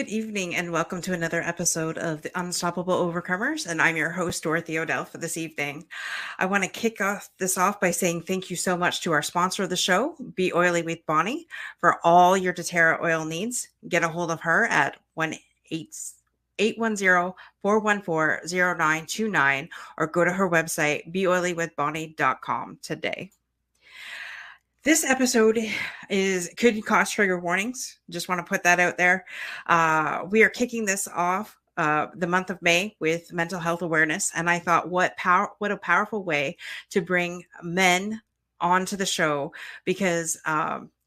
Good evening, and welcome to another episode of the Unstoppable Overcomers. And I'm your host, Dorothy Odell, for this evening. I want to kick this off by saying thank you so much to our sponsor of the show, Be Oily with Bonnie, for all your doTERRA oil needs. Get a hold of her at 1-810-414-0929 or go to her website, beoilywithbonnie.com today. This episode could cause trigger warnings. Just want to put that out there. We are kicking this off the month of May with mental health awareness, and I thought, what a powerful way to bring men onto the show, because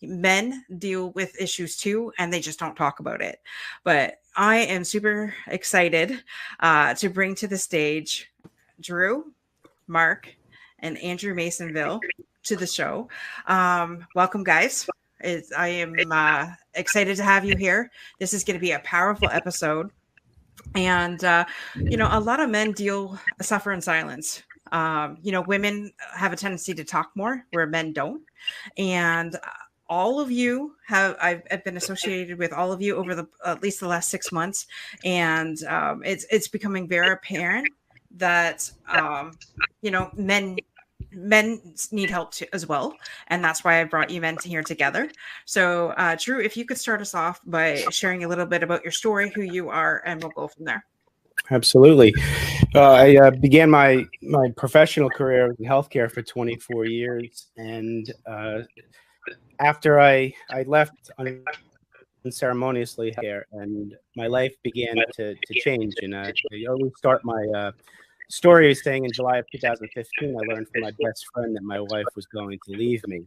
men deal with issues too, and they just don't talk about it. But I am super excited to bring to the stage Drew, Mark, and Andrew Maisonville to the show. Welcome, guys. I am excited to have you here. This is going to be a powerful episode. And, a lot of men suffer in silence. Women have a tendency to talk more where men don't. And all of you I've been associated with all of you over at least the last 6 months. And it's becoming very apparent that, men need help too, as well. And that's why I brought you men here together. So, Drew, if you could start us off by sharing a little bit about your story, who you are, and we'll go from there. Absolutely. I began my professional career in healthcare for 24 years. And after I left unceremoniously here, and my life began to change. And I always start my story is saying in July of 2015, I learned from my best friend that my wife was going to leave me.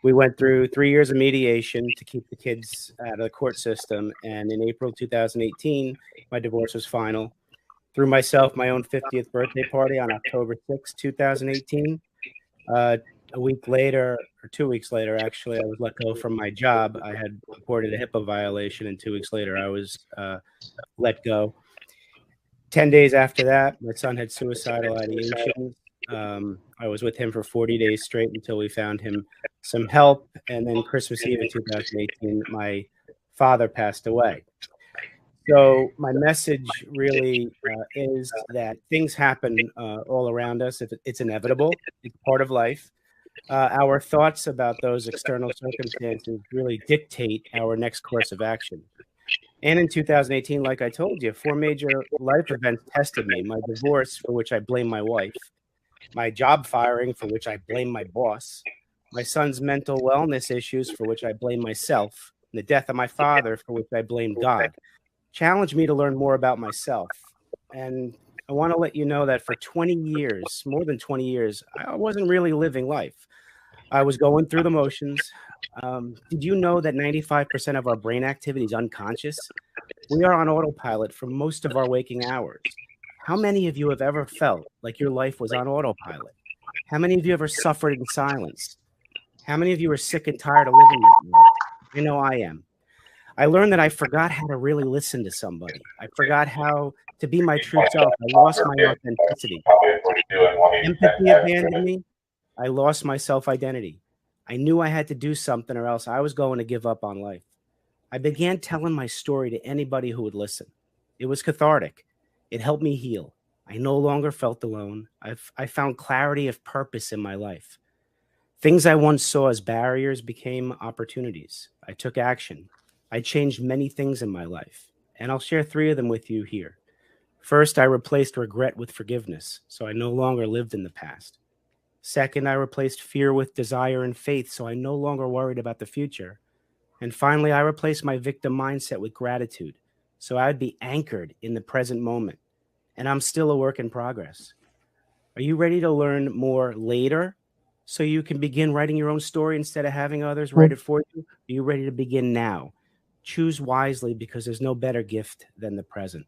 We went through 3 years of mediation to keep the kids out of the court system. And in April 2018, my divorce was final. Through myself, my own 50th birthday party on October 6, 2018. A week later, or 2 weeks later, actually, I was let go from my job. I had reported a HIPAA violation, and 2 weeks later, I was let go. 10 days after that, my son had suicidal ideation. I was with him for 40 days straight until we found him some help. And then Christmas Eve in 2018, my father passed away. So my message really is that things happen all around us. It's inevitable. It's part of life. Our thoughts about those external circumstances really dictate our next course of action. And in 2018, like I told you, 4 major life events tested me. My divorce, for which I blame my wife. My job firing, for which I blame my boss. My son's mental wellness issues, for which I blame myself. And the death of my father, for which I blame God. Challenged me to learn more about myself. And I want to let you know that for 20 years, more than 20 years, I wasn't really living life. I was going through the motions. Did you know that 95% of our brain activity is unconscious? We are on autopilot for most of our waking hours. How many of you have ever felt like your life was on autopilot? How many of you ever suffered in silence? How many of you are sick and tired of living that way? I know I am. I learned that I forgot how to really listen to somebody. I forgot how to be my true self. I lost my authenticity. Empathy abandoned me. I lost my self-identity. I knew I had to do something or else I was going to give up on life. I began telling my story to anybody who would listen. It was cathartic. It helped me heal. I no longer felt alone. I found clarity of purpose in my life. Things I once saw as barriers became opportunities. I took action. I changed many things in my life, and I'll share 3 of them with you here. First, I replaced regret with forgiveness, so I no longer lived in the past. Second, I replaced fear with desire and faith, so I no longer worried about the future. And finally, I replaced my victim mindset with gratitude, so I'd be anchored in the present moment. And I'm still a work in progress. Are you ready to learn more later so you can begin writing your own story instead of having others write it for you? Are you ready to begin now? Choose wisely, because there's no better gift than the present.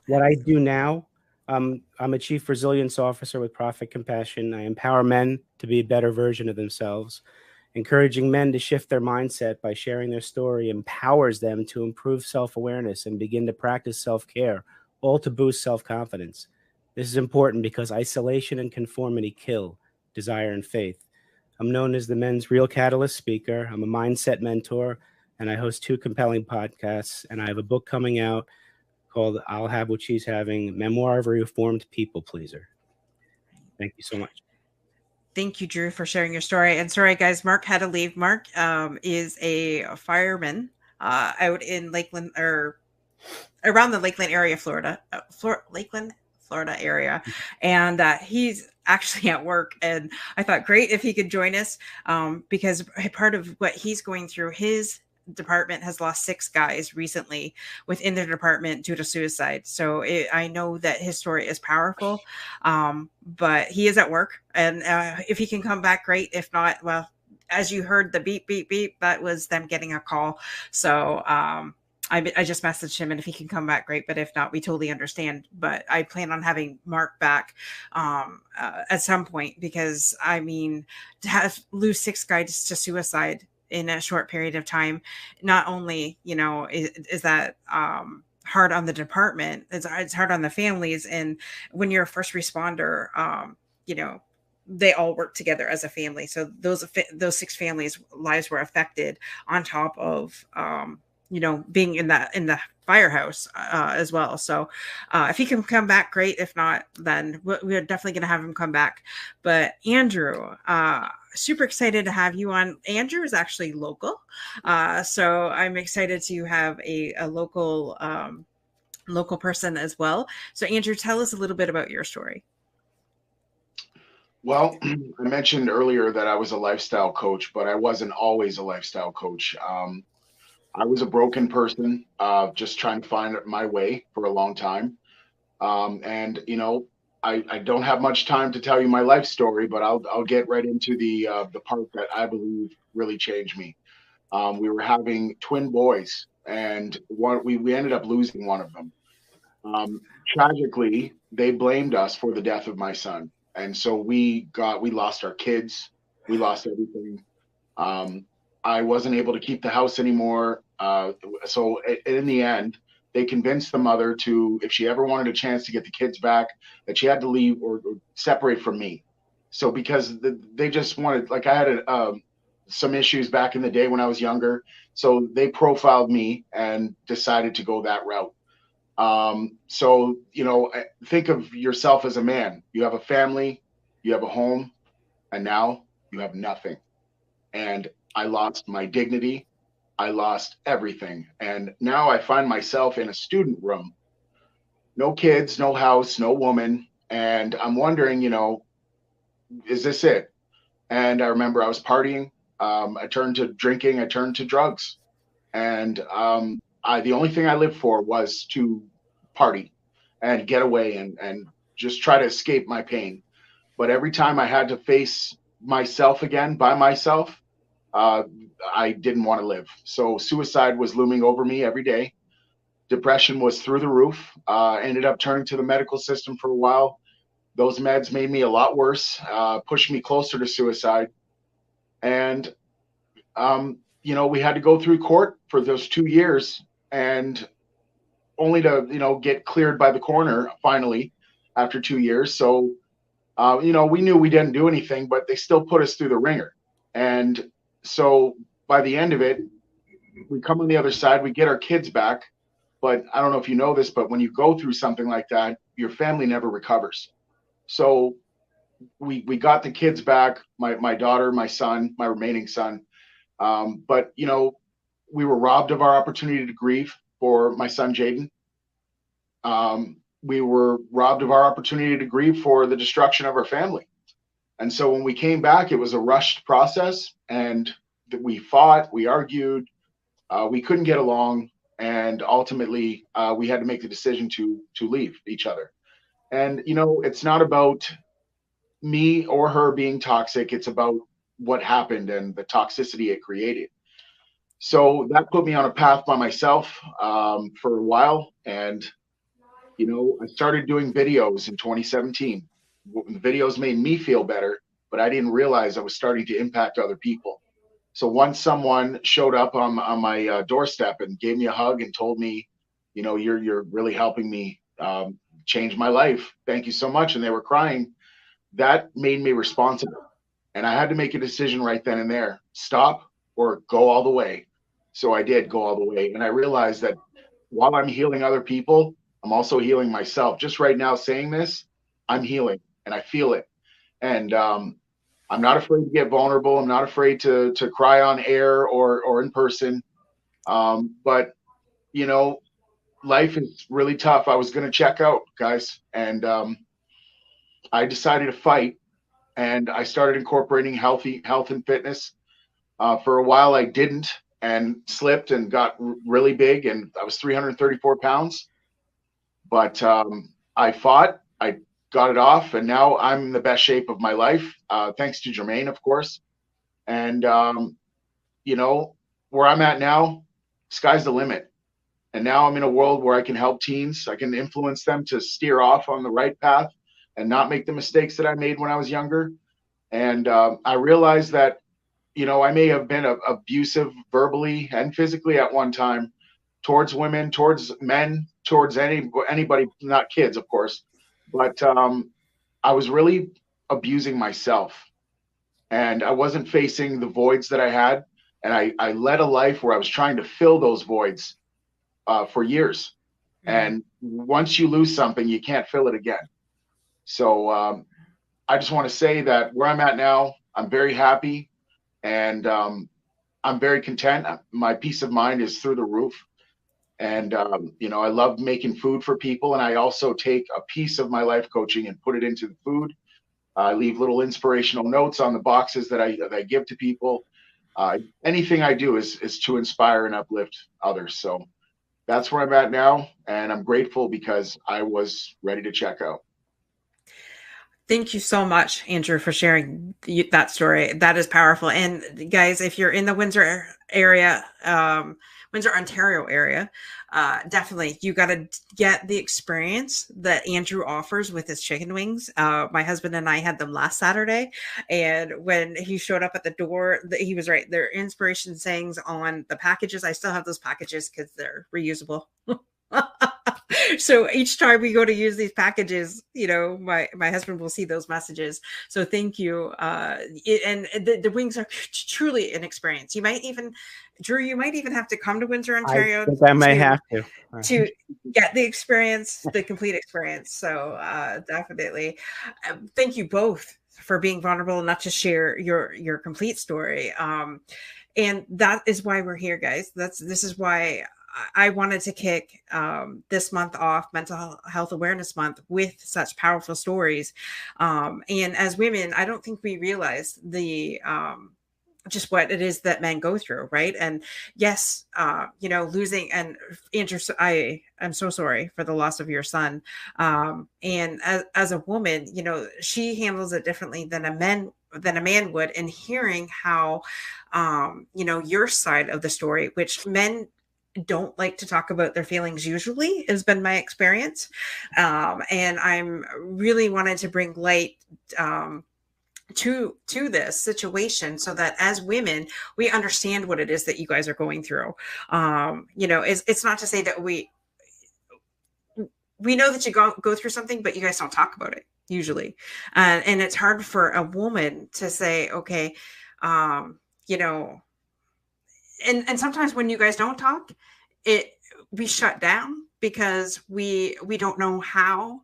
What I do now, I'm a chief resilience officer with Profit Compassion. I empower men to be a better version of themselves. Encouraging men to shift their mindset by sharing their story empowers them to improve self-awareness and begin to practice self-care, all to boost self-confidence. This is important because isolation and conformity kill desire and faith. I'm known as the men's real catalyst speaker. I'm a mindset mentor, and I host 2 compelling podcasts, and I have a book coming out called I'll Have What She's Having, Memoir of a Reformed People Pleaser. Thank you so much. Thank you, Drew, for sharing your story. And sorry, guys, Mark had to leave. Mark is a fireman out in Lakeland, or around the Lakeland area, Florida, Lakeland, Florida area. And he's actually at work. And I thought, great if he could join us, because part of what he's going through, his department has lost 6 guys recently within their department due to suicide. So I know that his story is powerful, but he is at work. And if he can come back, great. If not, well, as you heard the beep, beep, beep, that was them getting a call. So I just messaged him, and if he can come back, great. But if not, we totally understand. But I plan on having Mark back at some point, because I mean, to lose 6 guys to suicide in a short period of time, not only, you know, is that hard on the department, it's hard on the families. And when you're a first responder, you know, they all work together as a family. So those 6 families' lives were affected, on top of you know, being in the firehouse as well. So if he can come back, great. If not, then we're definitely going to have him come back. But Andrew, super excited to have you on. Andrew is actually local. So I'm excited to have a local local person as well. So Andrew, tell us a little bit about your story. Well, I mentioned earlier that I was a lifestyle coach, but I wasn't always a lifestyle coach. I was a broken person, just trying to find my way for a long time. And, you know, I don't have much time to tell you my life story, but I'll get right into the part that I believe really changed me. We were having twin boys, and we ended up losing one of them. Tragically, they blamed us for the death of my son. And so we lost our kids. We lost everything. I wasn't able to keep the house anymore. So in the end, they convinced the mother to, if she ever wanted a chance to get the kids back, that she had to leave or separate from me. So because they just wanted, like, I had some issues back in the day when I was younger. So they profiled me and decided to go that route. So, you know, think of yourself as a man. You have a family, you have a home, and now you have nothing. And I lost my dignity. I lost everything. And now I find myself in a student room. No kids, no house, no woman. And I'm wondering, you know, is this it? And I remember I was partying. I turned to drinking. I turned to drugs. And the only thing I lived for was to party and get away and just try to escape my pain. But every time I had to face myself again by myself, I didn't want to live. So suicide was looming over me every day. Depression was through the roof. Ended up turning to the medical system for a while. Those meds made me a lot worse, pushed me closer to suicide. And, you know, we had to go through court for those 2 years, and only to, you know, get cleared by the coroner finally after 2 years. So, you know, we knew we didn't do anything, but they still put us through the ringer. And so by the end of it, we come on the other side, we get our kids back. But I don't know if you know this, but when you go through something like that, your family never recovers. So we got the kids back, my daughter, my son, my remaining son. But, you know, we were robbed of our opportunity to grieve for my son, Jaden. We were robbed of our opportunity to grieve for the destruction of our family. And so when we came back, it was a rushed process, and we fought, we argued, we couldn't get along. And ultimately, we had to make the decision to leave each other. And, you know, it's not about me or her being toxic. It's about what happened and the toxicity it created. So that put me on a path by myself for a while. And, you know, I started doing videos in 2017. The videos made me feel better, but I didn't realize I was starting to impact other people. So once someone showed up on my doorstep and gave me a hug and told me, you know, you're really helping me change my life. Thank you so much. And they were crying. That made me responsible. And I had to make a decision right then and there, stop or go all the way. So I did go all the way. And I realized that while I'm healing other people, I'm also healing myself. Just right now saying this, I'm healing and I feel it. And I'm not afraid to get vulnerable. I'm not afraid to cry on air or in person. But you know, life is really tough. I was going to check out, guys, and I decided to fight. And I started incorporating health and fitness. For a while, I didn't and slipped and got really big, and I was 334 pounds. But I fought. I got it off, and now I'm in the best shape of my life, thanks to Jermaine, of course. And you know, where I'm at now, sky's the limit. And now I'm in a world where I can help teens. I can influence them to steer off on the right path and not make the mistakes that I made when I was younger. And I realized that, you know, I may have been abusive verbally and physically at one time towards women, towards men, towards anybody, not kids, of course. But I was really abusing myself. And I wasn't facing the voids that I had. And I led a life where I was trying to fill those voids for years. And once you lose something, you can't fill it again. So I just want to say that where I'm at now, I'm very happy and I'm very content. My peace of mind is through the roof. And, you know, I love making food for people. And I also take a piece of my life coaching and put it into the food. I leave little inspirational notes on the boxes that I give to people. Anything I do is to inspire and uplift others. So that's where I'm at now. And I'm grateful because I was ready to check out. Thank you so much, Andrew, for sharing that story. That is powerful. And guys, if you're in the Windsor area, Windsor, Ontario area, definitely you got to get the experience that Andrew offers with his chicken wings. My husband and I had them last Saturday, and when he showed up at the door, he was right. There are inspiration sayings on the packages. I still have those packages because they're reusable. So each time we go to use these packages, you know, my husband will see those messages. So thank you. And the wings are truly an experience. You might even, Drew, you might even have to come to Windsor, Ontario. I think I may have to get the experience, the complete experience. So definitely. Thank you both for being vulnerable enough to share your complete story. And that is why we're here, guys. This is why I wanted to kick this month off, Mental Health Awareness Month, with such powerful stories. And as women, I don't think we realize the just what it is that men go through, right? And yes, you know, losing, and Andrew, I'm so sorry for the loss of your son. And as a woman, you know, she handles it differently than a man would. And hearing how, you know, your side of the story, which men don't like to talk about their feelings usually, has been my experience. And I'm really wanted to bring light to this situation so that as women, we understand what it is that you guys are going through. You know, it's not to say that we know that you go through something, but you guys don't talk about it usually. And it's hard for a woman to say, okay, you know, and sometimes when you guys don't talk, we shut down because we don't know how.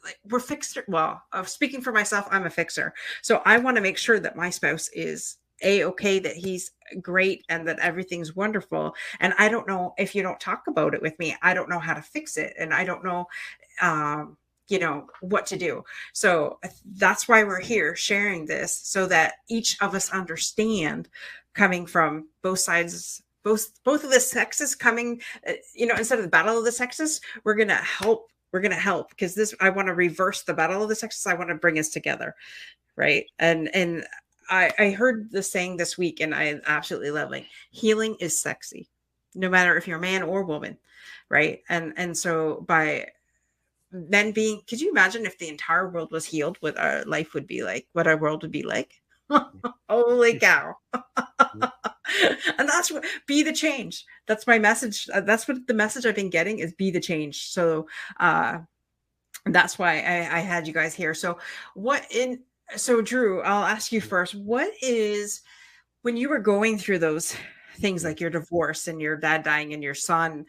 Like, we're fixer. Well, speaking for myself, I'm a fixer. So I want to make sure that my spouse is okay, that he's great and that everything's wonderful. And I don't know, if you don't talk about it with me, I don't know how to fix it. And I don't know, you know, what to do. So that's why we're here sharing this, so that each of us understand, coming from both sides, both of the sexes coming, you know, instead of the battle of the sexes, we're going to help. We're going to help, because I want to reverse the battle of the sexes. I want to bring us together. Right. And I heard the saying this week, and I absolutely love it. Healing is sexy, no matter if you're a man or woman. Right. And so by men being, could you imagine if the entire world was healed, what our life would be like, what our world would be like? Holy cow. And that's what, be the change. That's my message. That's what the message I've been getting is, be the change. So that's why I had you guys here. So so Drew, I'll ask you first, what is, when you were going through those things like your divorce and your dad dying and your son,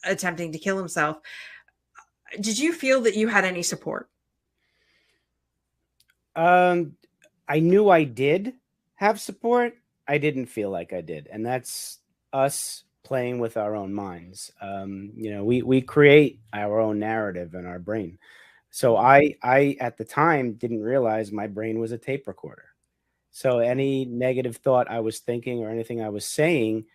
attempting to kill himself. Did you feel that you had any support? I knew I did have support. I didn't feel like I did. And that's us playing with our own minds. We create our own narrative in our brain. So I at the time didn't realize my brain was a tape recorder. So any negative thought I was thinking or anything I was saying,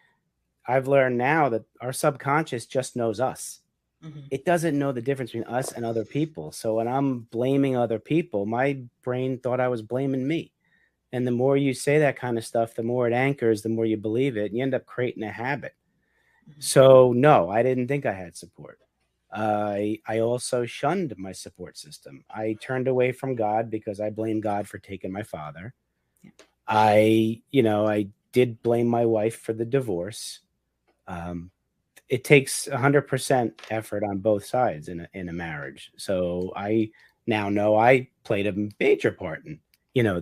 I've learned now that our subconscious just knows us. Mm-hmm. It doesn't know the difference between us and other people. So when I'm blaming other people, my brain thought I was blaming me. And the more you say that kind of stuff, the more it anchors, the more you believe it, and you end up creating a habit. Mm-hmm. So no, I didn't think I had support. I also shunned my support system. I turned away from God because I blamed God for taking my father. Yeah. I did blame my wife for the divorce. It takes 100% effort on both sides in a marriage. So I now know I played a major part in,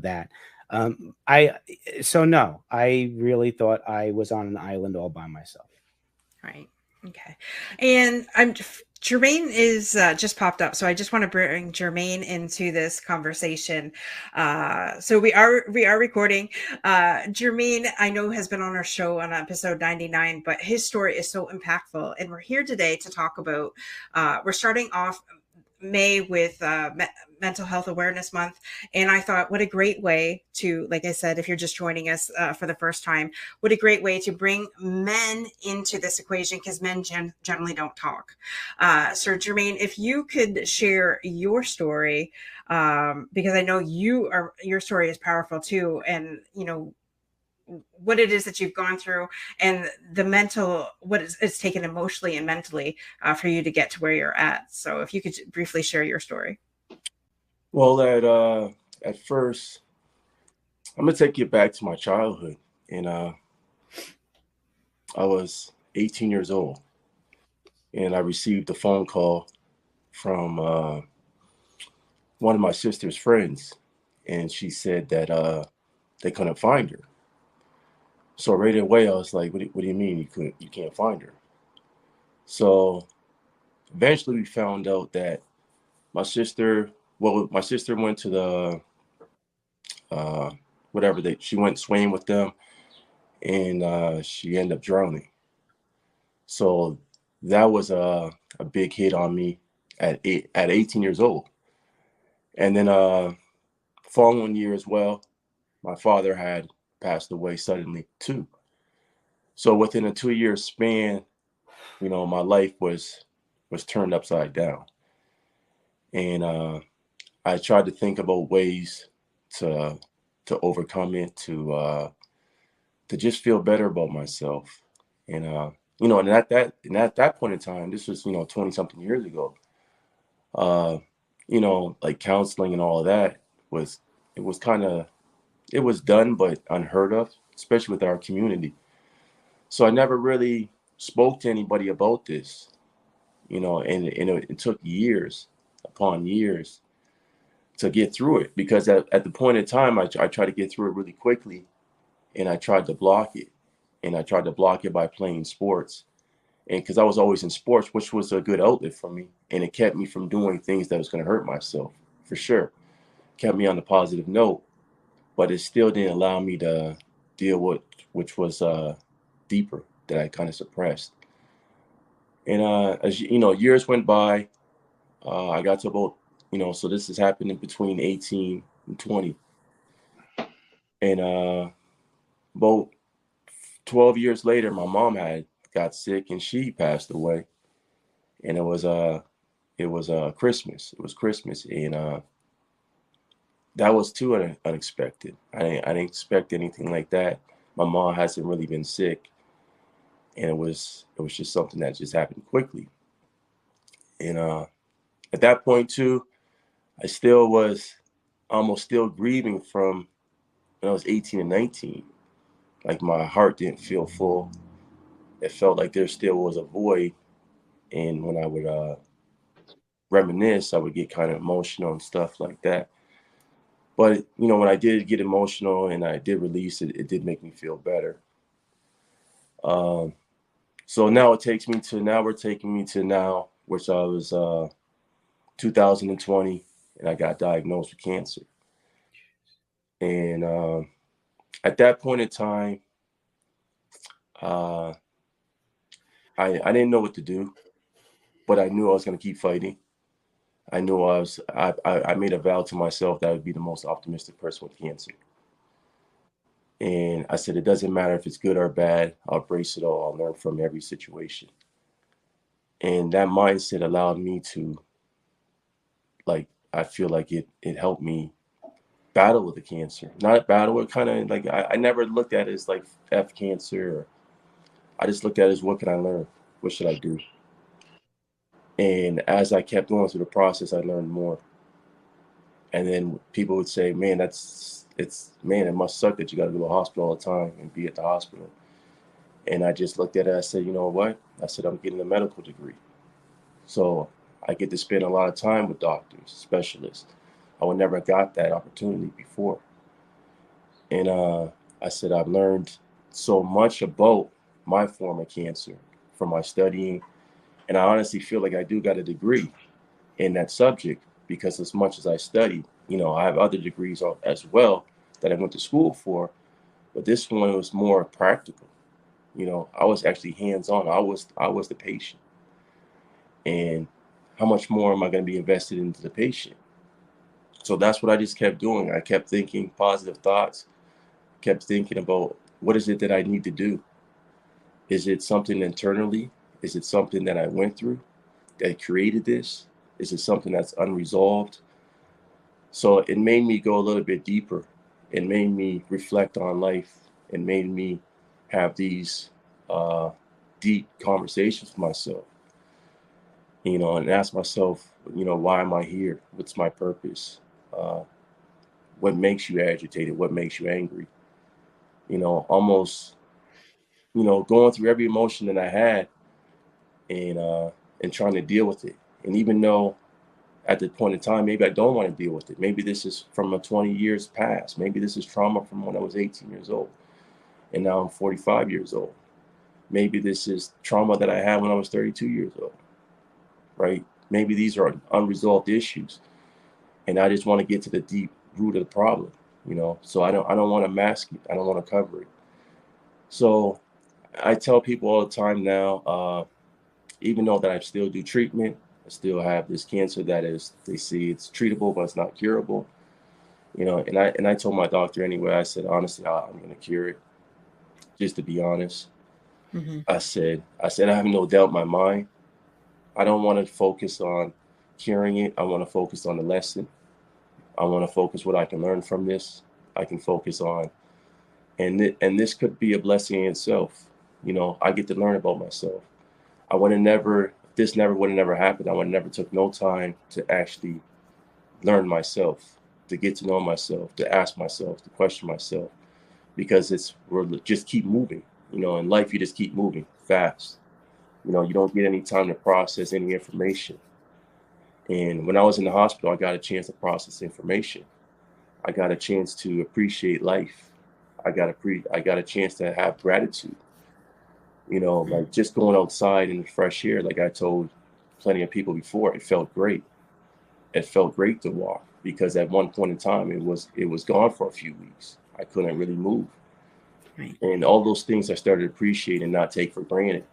that. No, I really thought I was on an island all by myself. Right. Okay. And Jermaine is just popped up, so I just want to bring Jermaine into this conversation. So we are recording. Jermaine, I know, has been on our show on episode 99, but his story is so impactful, and we're here today to talk about. We're starting off May with Mental Health Awareness Month. And I thought, what a great way to, like I said, if you're just joining us for the first time, what a great way to bring men into this equation, because men generally don't talk. So Jermaine, if you could share your story, because I know your story is powerful too. And, what it is that you've gone through and the mental, what it's taken emotionally and mentally for you to get to where you're at. So if you could briefly share your story. Well, at first, I'm going to take you back to my childhood. And I was 18 years old, and I received a phone call from one of my sister's friends. And she said that they couldn't find her. So right away, I was like, what do you mean you can't find her? So eventually we found out that my sister went to the, she went swimming with them, and she ended up drowning. So that was a big hit on me at 18 years old. And then following year as well, my father had passed away suddenly too. So within a 2-year span, my life was turned upside down. And I tried to think about ways to overcome it, to just feel better about myself. And and at that point in time, this was 20 something years ago. Like counseling and all of that was done but unheard of, especially with our community. So I never really spoke to anybody about this, and it took years upon years to get through it, because at the point in time, I tried to get through it really quickly, and I tried to block it. And I tried to block it by playing sports. And because I was always in sports, which was a good outlet for me, and it kept me from doing things that was going to hurt myself, for sure. Kept me on the positive note, but it still didn't allow me to deal with, which was deeper, that I kind of suppressed. And as years went by, I got to about, so this is happening between 18 and 20. And about 12 years later, my mom got sick and she passed away. And it was Christmas. It was Christmas, and that was too unexpected. I didn't expect anything like that. My mom hasn't really been sick, and it was just something that just happened quickly. And at that point too, I still was almost still grieving from when I was 18 and 19. Like my heart didn't feel full. It felt like there still was a void. And when I would reminisce, I would get kind of emotional and stuff like that. But, you know, when I did get emotional and I did release it, it did make me feel better. So now we're taking me to now, which I was 2020, and I got diagnosed with cancer. And at that point in time, I didn't know what to do, but I knew I was going to keep fighting. I knew I made a vow to myself that I would be the most optimistic person with cancer. And I said, it doesn't matter if it's good or bad. I'll embrace it all. I'll learn from every situation. And that mindset allowed me to, like, I feel like it helped me battle with the cancer. Not battle, it kind of like, I never looked at it as like F cancer. Or I just looked at it as, what can I learn? What should I do? And as I kept going through the process, I learned more. And then people would say, man, it must suck that you got to go to the hospital all the time and be at the hospital. And I just looked at it. I said, you know what? I said, I'm getting a medical degree. So I get to spend a lot of time with doctors, specialists. I would never got that opportunity before. And I said, I've learned so much about my form of cancer from my studying. And I honestly feel like I do got a degree in that subject, because as much as I studied, you know, I have other degrees as well that I went to school for, but this one was more practical. You know, I was actually hands-on. I was the patient. And how much more am I going to be invested into the patient? So that's what I just kept doing. I kept thinking positive thoughts, kept thinking about, what is it that I need to do? Is it something internally? Is it something that I went through that created this? Is it something that's unresolved? So it made me go a little bit deeper. It made me reflect on life. It made me have these deep conversations with myself, you know, and ask myself, you know, why am I here? What's my purpose? What makes you agitated? What makes you angry? You know, almost, you know, going through every emotion that I had, and trying to deal with it. And even though at the point in time, maybe I don't want to deal with it. Maybe this is from a 20 years past. Maybe this is trauma from when I was 18 years old and now I'm 45 years old. Maybe this is trauma that I had when I was 32 years old, right? Maybe these are unresolved issues, and I just want to get to the deep root of the problem, you know? So I don't want to mask it. I don't want to cover it. So I tell people all the time now, even though that I still do treatment, I still have this cancer that is, they see it's treatable, but it's not curable. You know, and I told my doctor anyway, I said, honestly, I'm going to cure it, just to be honest. Mm-hmm. I said, I have no doubt in my mind. I don't want to focus on curing it. I want to focus on the lesson. I want to focus what I can learn from this. I can focus on, and this could be a blessing in itself. You know, I get to learn about myself. I would have never, this never would have never happened. I would have never took no time to actually learn myself, to get to know myself, to ask myself, to question myself, because we're just keep moving. You know, in life, you just keep moving fast. You know, you don't get any time to process any information. And when I was in the hospital, I got a chance to process information. I got a chance to appreciate life. I got a chance to have gratitude. You know, like just going outside in the fresh air, like I told plenty of people before, it felt great. It felt great to walk, because at one point in time, it was gone for a few weeks. I couldn't really move. Right. And all those things I started to appreciate and not take for granted.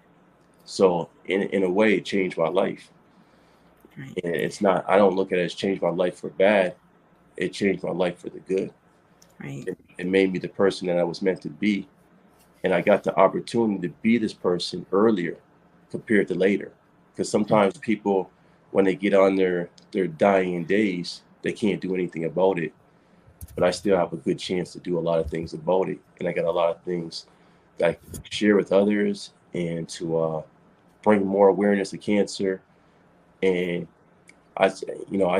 So in a way, it changed my life. Right. And it's not, I don't look at it as changed my life for bad. It changed my life for the good. Right. It made me the person that I was meant to be. And I got the opportunity to be this person earlier compared to later. Because sometimes people, when they get on their dying days, they can't do anything about it. But I still have a good chance to do a lot of things about it. And I got a lot of things that I can share with others, and to bring more awareness to cancer. And I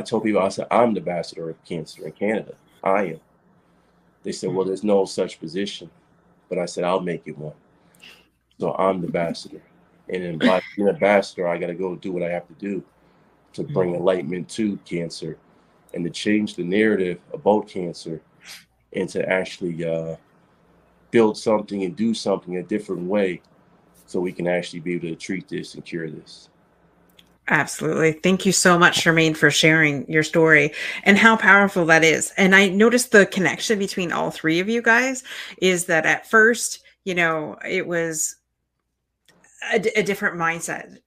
told people, I said, I'm the ambassador of cancer in Canada. I am. They said, well, there's no such position. But I said, I'll make it one. So I'm the ambassador. And then by being an ambassador, I got to go do what I have to do to bring enlightenment to cancer and to change the narrative about cancer and to actually build something and do something a different way so we can actually be able to treat this and cure this. Absolutely. Thank you so much, Jermaine, for sharing your story and how powerful that is. And I noticed the connection between all three of you guys is that at first, it was a different mindset.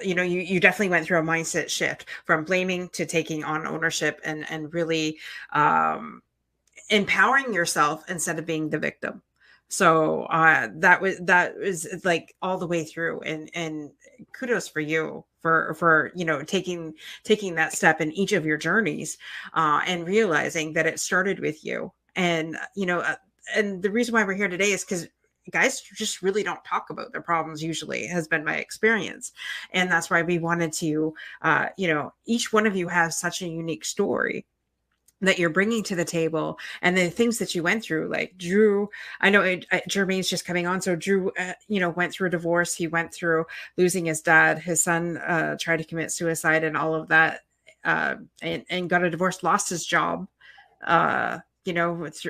You definitely went through a mindset shift from blaming to taking on ownership and really empowering yourself instead of being the victim. So that was like all the way through, and kudos for you for taking that step in each of your journeys, and realizing that it started with you. And and the reason why we're here today is because guys just really don't talk about their problems, usually, has been my experience. And that's why we wanted to each one of you has such a unique story that you're bringing to the table, and the things that you went through. Like Drew, I know Jermaine's just coming on. So Drew, went through a divorce. He went through losing his dad. His son tried to commit suicide and all of that, and got a divorce, lost his job,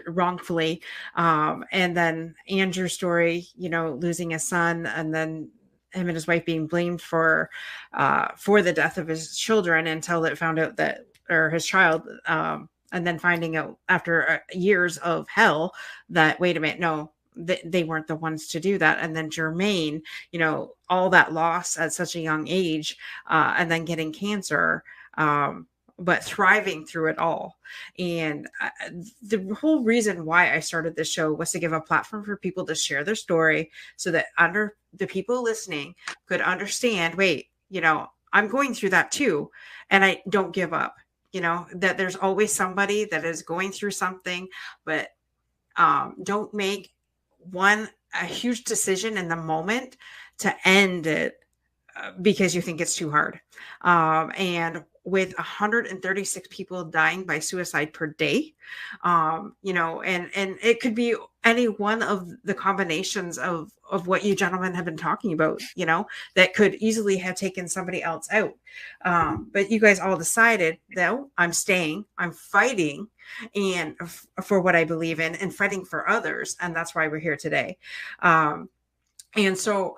wrongfully. And then Andrew's story, losing his son, and then him and his wife being blamed for the death of his children until it found out that, or his child, and then finding out after years of hell that, wait a minute, no, they weren't the ones to do that. And then Jermaine, all that loss at such a young age, and then getting cancer, but thriving through it all. And the whole reason why I started this show was to give a platform for people to share their story, so that the people listening could understand, wait, I'm going through that too, and I don't give up. That there's always somebody that is going through something, but don't make a huge decision in the moment to end it because you think it's too hard. And with 136 people dying by suicide per day, and it could be any one of the combinations of what you gentlemen have been talking about, that could easily have taken somebody else out. But you guys all decided, no, I'm staying, I'm fighting, and for what I believe in, and fighting for others. And that's why we're here today. And so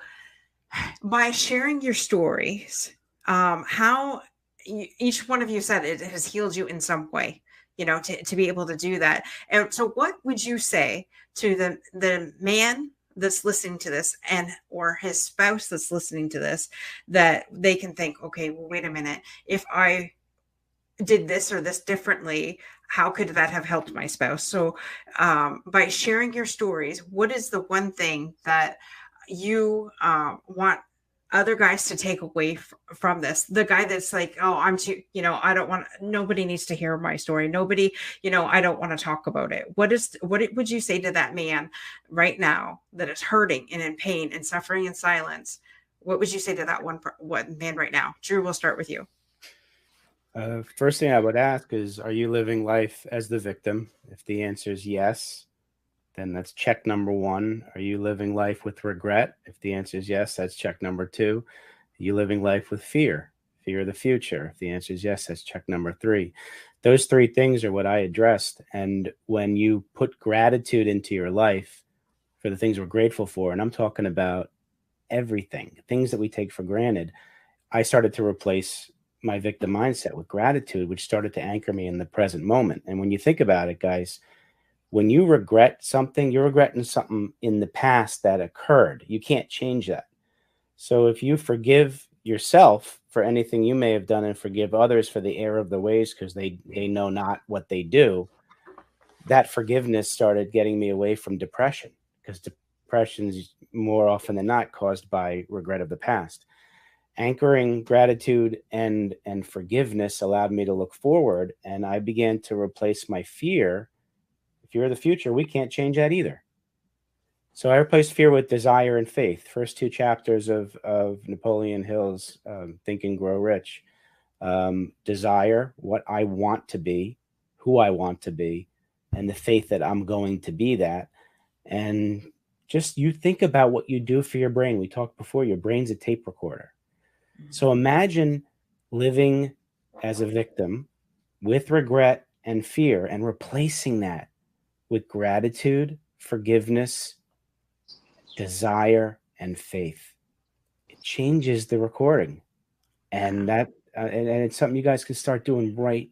by sharing your stories, how each one of you said it has healed you in some way, to be able to do that. And so what would you say to the man that's listening to this, or his spouse that's listening to this, that they can think, okay, well, wait a minute, if I did this or this differently, how could that have helped my spouse? So by sharing your stories, what is the one thing that you want other guys to take away from this? The guy that's like, oh, I'm too, I don't want, nobody needs to hear my story. Nobody, I don't want to talk about it. What would you say to that man right now that is hurting and in pain and suffering in silence? What would you say to that one man right now? Drew, we'll start with you. First thing I would ask is, are you living life as the victim? If the answer is yes, then that's check number one. Are you living life with regret? If the answer is yes, that's check number two. Are you living life with fear of the future? If the answer is yes, that's check number three. Those three things are what I addressed. And when you put gratitude into your life for the things we're grateful for, and I'm talking about everything, things that we take for granted, I started to replace my victim mindset with gratitude, which started to anchor me in the present moment. And when you think about it, guys, when you regret something, you're regretting something in the past that occurred. You can't change that. So if you forgive yourself for anything you may have done and forgive others for the error of their ways because they know not what they do, that forgiveness started getting me away from depression, because depression is more often than not caused by regret of the past. Anchoring gratitude and forgiveness allowed me to look forward, and I began to replace my fear. Fear of the future, we can't change that either. So I replaced fear with desire and faith. First two chapters of Napoleon Hill's Think and Grow Rich. Desire, what I want to be, who I want to be, and the faith that I'm going to be that. And just you think about what you do for your brain. We talked before, your brain's a tape recorder. So imagine living as a victim, with regret and fear, and replacing that with gratitude, forgiveness, desire, and faith. It changes the recording. And that and it's something you guys can start doing right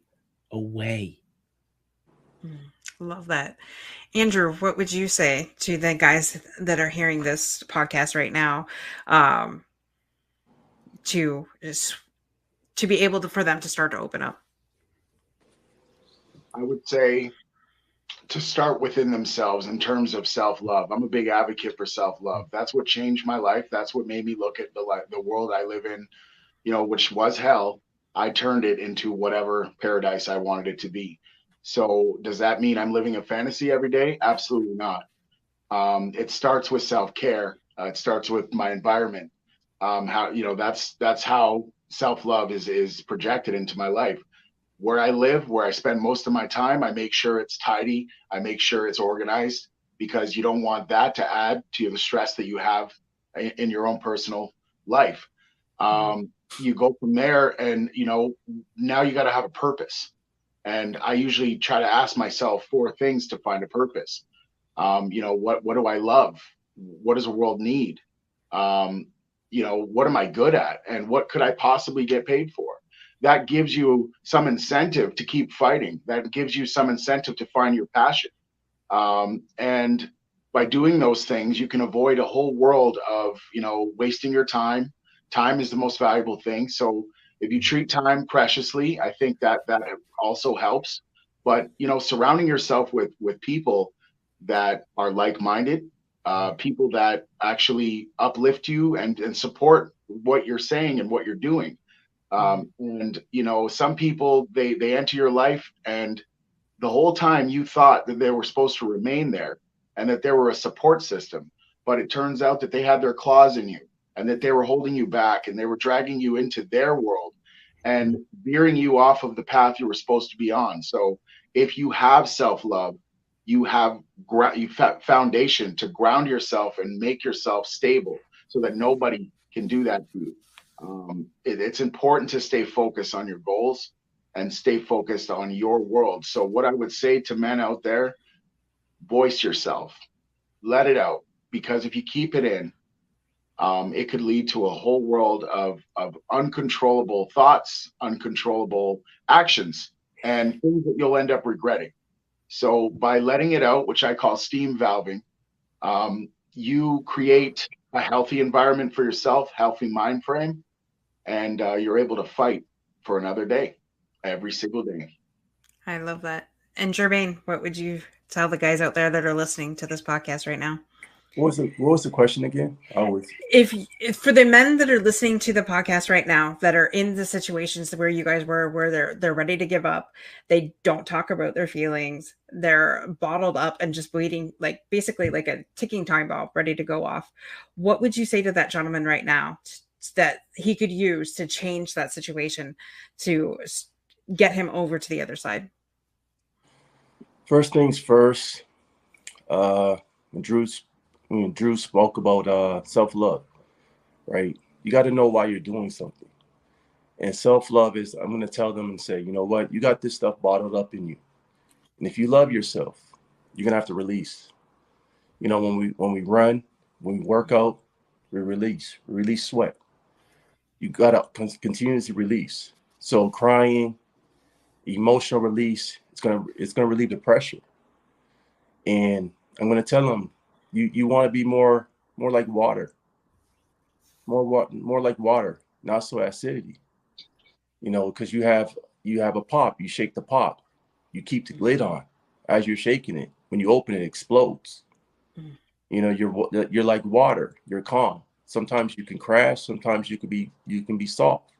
away. Love that. Andrew, what would you say to the guys that are hearing this podcast right now, to be able to, for them to start to open up? I would say to start within themselves in terms of self-love. I'm a big advocate for self-love. That's what changed my life. That's what made me look at the world I live in, which was hell. I turned it into whatever paradise I wanted it to be. So does that mean I'm living a fantasy every day? Absolutely not. It starts with self-care. It starts with my environment. That's how self-love is projected into my life. Where I live, where I spend most of my time, I make sure it's tidy. I make sure it's organized, because you don't want that to add to the stress that you have in your own personal life. You go from there, and now you got to have a purpose. And I usually try to ask myself 4 things to find a purpose. What do I love? What does the world need? What am I good at? And what could I possibly get paid for? That gives you some incentive to keep fighting. That gives you some incentive to find your passion. And by doing those things, you can avoid a whole world of, wasting your time. Time is the most valuable thing. So if you treat time preciously, I think that also helps. But, surrounding yourself with people that are like-minded, people that actually uplift you and support what you're saying and what you're doing. Some people, they enter your life, and the whole time you thought that they were supposed to remain there and that they were a support system, but it turns out that they had their claws in you and that they were holding you back, and they were dragging you into their world and veering you off of the path you were supposed to be on. So if you have self-love, you have foundation to ground yourself and make yourself stable so that nobody can do that to you. It's important to stay focused on your goals and stay focused on your world. So what I would say to men out there, voice yourself, let it out, because if you keep it in, it could lead to a whole world of uncontrollable thoughts, uncontrollable actions, and things that you'll end up regretting. So by letting it out, which I call steam valving, you create a healthy environment for yourself, healthy mind frame, and you're able to fight for another day, every single day. I love that. And Jermaine, what would you tell the guys out there that are listening to this podcast right now? What was the question again? If for the men that are listening to the podcast right now that are in the situations where you guys were, where they're ready to give up, they don't talk about their feelings, they're bottled up and just waiting, like basically like a ticking time bomb ready to go off, what would you say to that gentleman right now that he could use to change that situation to get him over to the other side? First things first, Drew spoke about self-love, right? You got to know why you're doing something. And self-love is, I'm going to tell them and say, you know what? You got this stuff bottled up in you. And if you love yourself, you're going to have to release. When we run, when we work out, we release sweat. You got to continuously release. So crying, emotional release, it's going to relieve the pressure. And I'm going to tell them, you want to be more like water, more like water, not so acidity. Because you have a pop, you shake the pop, you keep the lid on. As you're shaking it, when you open it, it explodes. You're like water. You're calm. Sometimes you can crash. Sometimes you can be soft.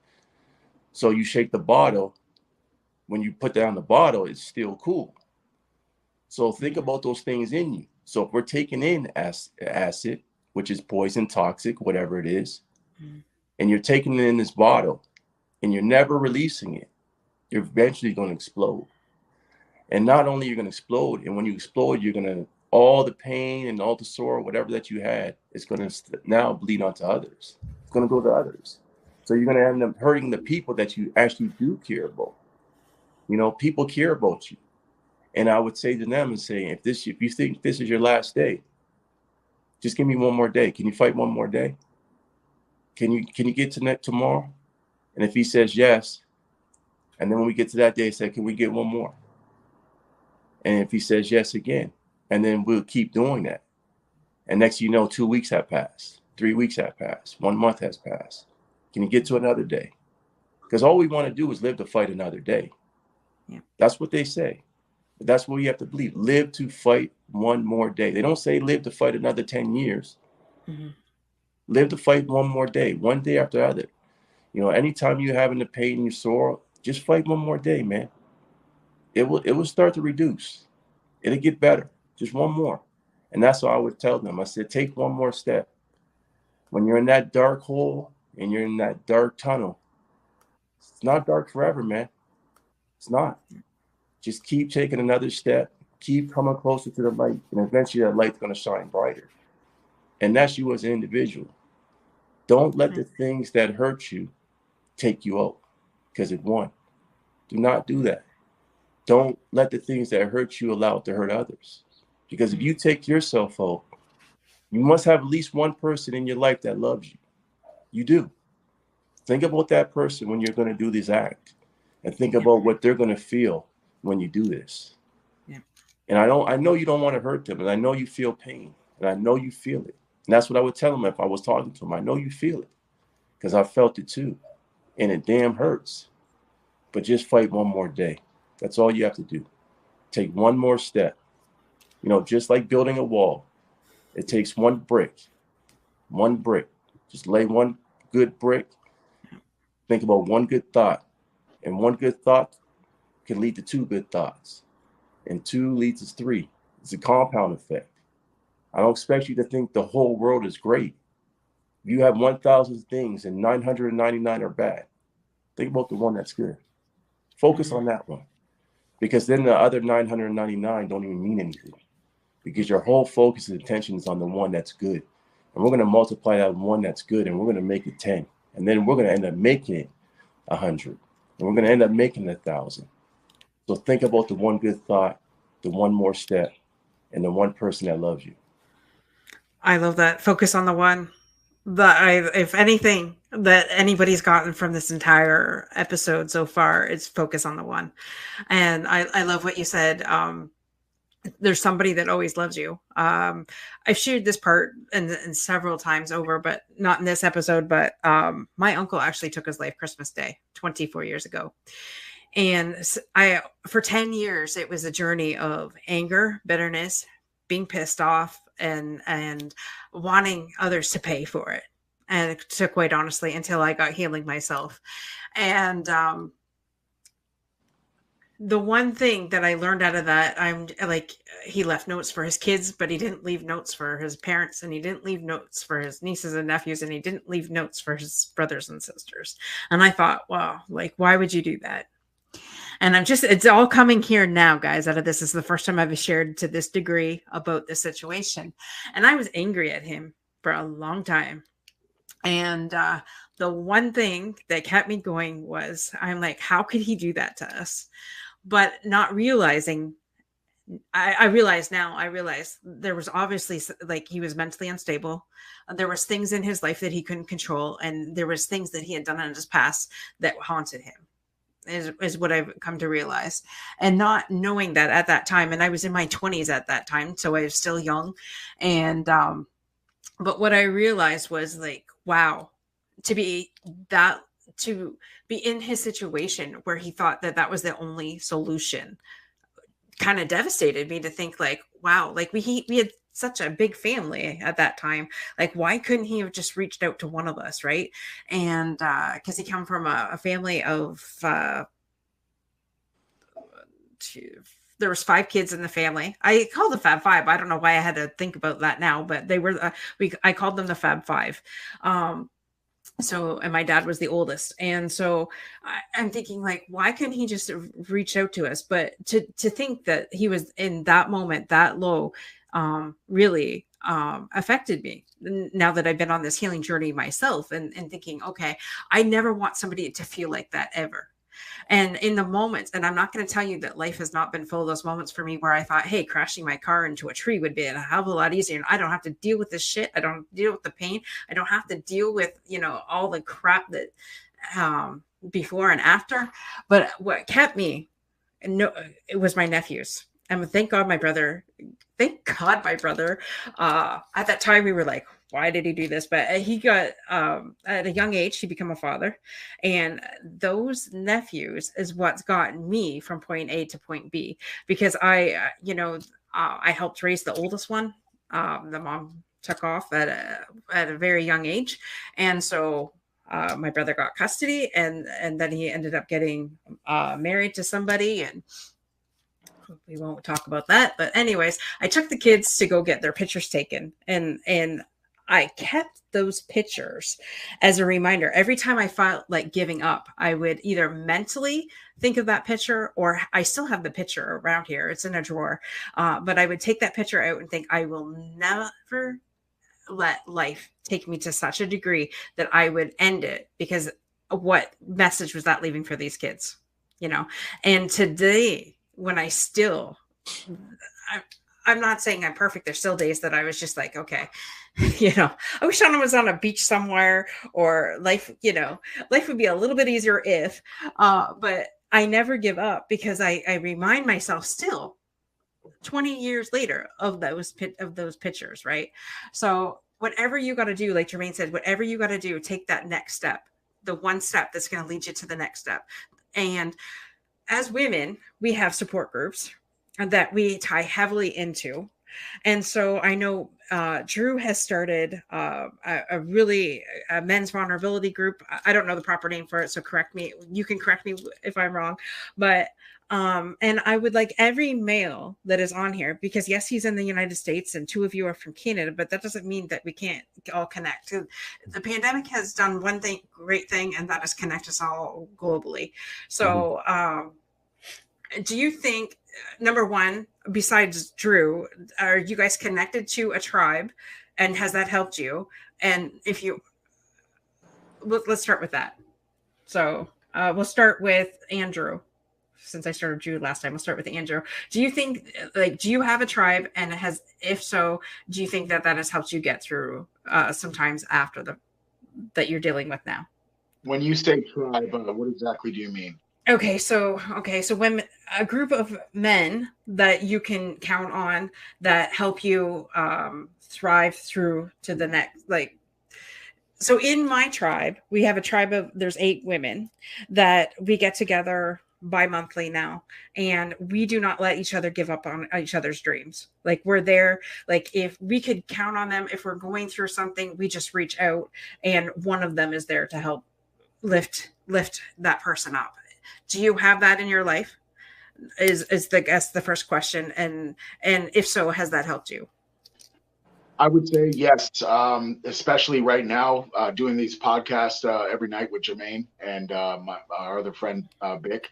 So you shake the bottle. When you put down the bottle, it's still cool. So think about those things in you. So if we're taking in acid, which is poison, toxic, whatever it is, and you're taking it in this bottle and you're never releasing it, you're eventually going to explode. And not only you're going to explode, and when you explode, you're going to, all the pain and all the sore, whatever that you had, it's going to now bleed onto others. It's going to go to others. So you're going to end up hurting the people that you actually do care about. You know, people care about you. And I would say to them and say, if you think this is your last day, just give me one more day. Can you fight one more day? Can you get to tomorrow? And if he says yes, and then when we get to that day, say, can we get one more? And if he says yes again, and then we'll keep doing that. And next you know, 2 weeks have passed, 3 weeks have passed, 1 month has passed. Can you get to another day? Because all we want to do is live to fight another day. Yeah. That's what they say. But that's what you have to believe. Live to fight one more day. They don't say live to fight another 10 years. Mm-hmm. Live to fight one more day, one day after the other. You know, anytime you're having the pain and you're sore, just fight one more day, man. It will start to reduce. It'll get better. Just one more. And that's what I would tell them. I said, take one more step. When you're in that dark hole and you're in that dark tunnel, it's not dark forever, man. It's not. Just keep taking another step. Keep coming closer to the light. And eventually that light's going to shine brighter. And that's you as an individual. Don't let the things that hurt you take you out because it won. Do not do that. Don't let the things that hurt you allow it to hurt others. Because if you take yourself out, you must have at least one person in your life that loves you. You do. Think about that person when you're going to do this act, and think about what they're going to feel when you do this. Yeah. And I know you don't want to hurt them, and I know you feel pain, and I know you feel it. And that's what I would tell them if I was talking to them. I know you feel it because I felt it too, and it damn hurts. But just fight one more day. That's all you have to do. Take one more step. You know, just like building a wall, it takes one brick. One brick. Just lay one good brick. Think about one good thought. And one good thought can lead to two good thoughts. And two leads to three. It's a compound effect. I don't expect you to think the whole world is great. You have 1,000 things and 999 are bad. Think about the one that's good. Focus on that one. Because then the other 999 don't even mean anything. Because your whole focus and attention is on the one that's good. And we're going to multiply that one that's good, and we're going to make it 10. And then we're going to end up making it 100. And we're going to end up making 1,000. So think about the one good thought, the one more step, and the one person that loves you. I love that. Focus on the one. If anything that anybody's gotten from this entire episode so far, it's focus on the one. And I love what you said. There's somebody that always loves you. I've shared this part and several times over, but not in this episode. But my uncle actually took his life Christmas Day 24 years ago. And for 10 years, it was a journey of anger, bitterness, being pissed off, and wanting others to pay for it. And it took, quite honestly, until I got healing myself. And the one thing that I learned out of that, I'm like, he left notes for his kids, but he didn't leave notes for his parents, and he didn't leave notes for his nieces and nephews, and he didn't leave notes for his brothers and sisters. And I thought, wow, like, why would you do that? And it's all coming here now, guys, out of this. This is the first time I've shared to this degree about this situation. And I was angry at him for a long time. And the one thing that kept me going was, I'm like, how could he do that to us? But not realizing, I realize there was obviously, like, he was mentally unstable. There was things in his life that he couldn't control. And there was things that he had done in his past that haunted him. Is what I've come to realize. And not knowing that at that time, and I was in my 20s at that time, so I was still young. And but what I realized was, like, wow, to be in his situation where he thought that was the only solution kind of devastated me, to think, like, wow, like we had such a big family at that time. Like, why couldn't he have just reached out to one of us, right? And because he come from a family of there was 5 kids in the family. I call the Fab Five. I don't know why I had to think about that now, but they were I called them the Fab Five. So, and my dad was the oldest. And so I'm thinking, like, why couldn't he just reach out to us? But to think that he was in that moment, that low, really affected me now that I've been on this healing journey myself, and thinking, okay, I never want somebody to feel like that ever. And in the moments, and I'm not going to tell you that life has not been full of those moments for me where I thought, hey, crashing my car into a tree would be a hell of a lot easier. And I don't have to deal with this shit. I don't deal with the pain. I don't have to deal with, all the crap that before and after. But what kept me, it was my nephews. And thank God my brother, at that time we were like, why did he do this? But he got, at a young age, he became a father. And those nephews is what's gotten me from point A to point B, because I helped raise the oldest one. The mom took off at a very young age. And so my brother got custody, and then he ended up getting married to somebody, and we won't talk about that. But anyways, I took the kids to go get their pictures taken, and I kept those pictures as a reminder. Every time I felt like giving up, I would either mentally think of that picture, or I still have the picture around here. It's in a drawer. But I would take that picture out and think, I will never let life take me to such a degree that I would end it, because what message was that leaving for these kids? And today, when I'm not saying I'm perfect. There's still days that I was just like, okay, I wish I was on a beach somewhere, or life would be a little bit easier if, but I never give up, because I remind myself still 20 years later of those pictures. Right. So whatever you got to do, like Jermaine said, whatever you got to do, take that next step, the one step that's going to lead you to the next step. And as women, we have support groups that we tie heavily into. And so I know Drew has started a men's vulnerability group. I don't know the proper name for it, so correct me. You can correct me if I'm wrong. But and I would like every male that is on here, because yes, he's in the United States and 2 of you are from Canada, but that doesn't mean that we can't all connect. The pandemic has done one great thing, and that is connect us all globally. So do you think, number one, besides Drew, are you guys connected to a tribe, and has that helped you? And let's start with that. So we'll start with Andrew. Since I started Drew last time, we'll start with Andrew. Do you think, do you have a tribe, and if so, do you think that has helped you get through sometimes after that you're dealing with now? When you say tribe, what exactly do you mean? Okay, so when a group of men that you can count on that help you thrive through to the next, so in my tribe, we have a tribe there's 8 women that we get together bi-monthly now, and we do not let each other give up on each other's dreams. Like, we're there, like if we could count on them, if we're going through something, we just reach out, and one of them is there to help lift that person up. Do you have that in your life? Is the first question, and if so, has that helped you? I would say yes, especially right now, doing these podcasts every night with Jermaine and our other friend Vic.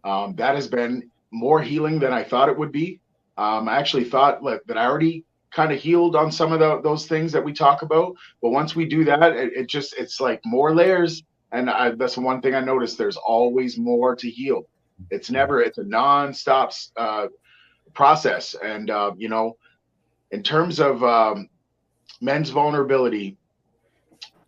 That has been more healing than I thought it would be. I actually thought that I already kind of healed on some of those things that we talk about, but once we do that, it's like more layers. And that's the one thing I noticed. There's always more to heal. It's a nonstop process. And, in terms of men's vulnerability,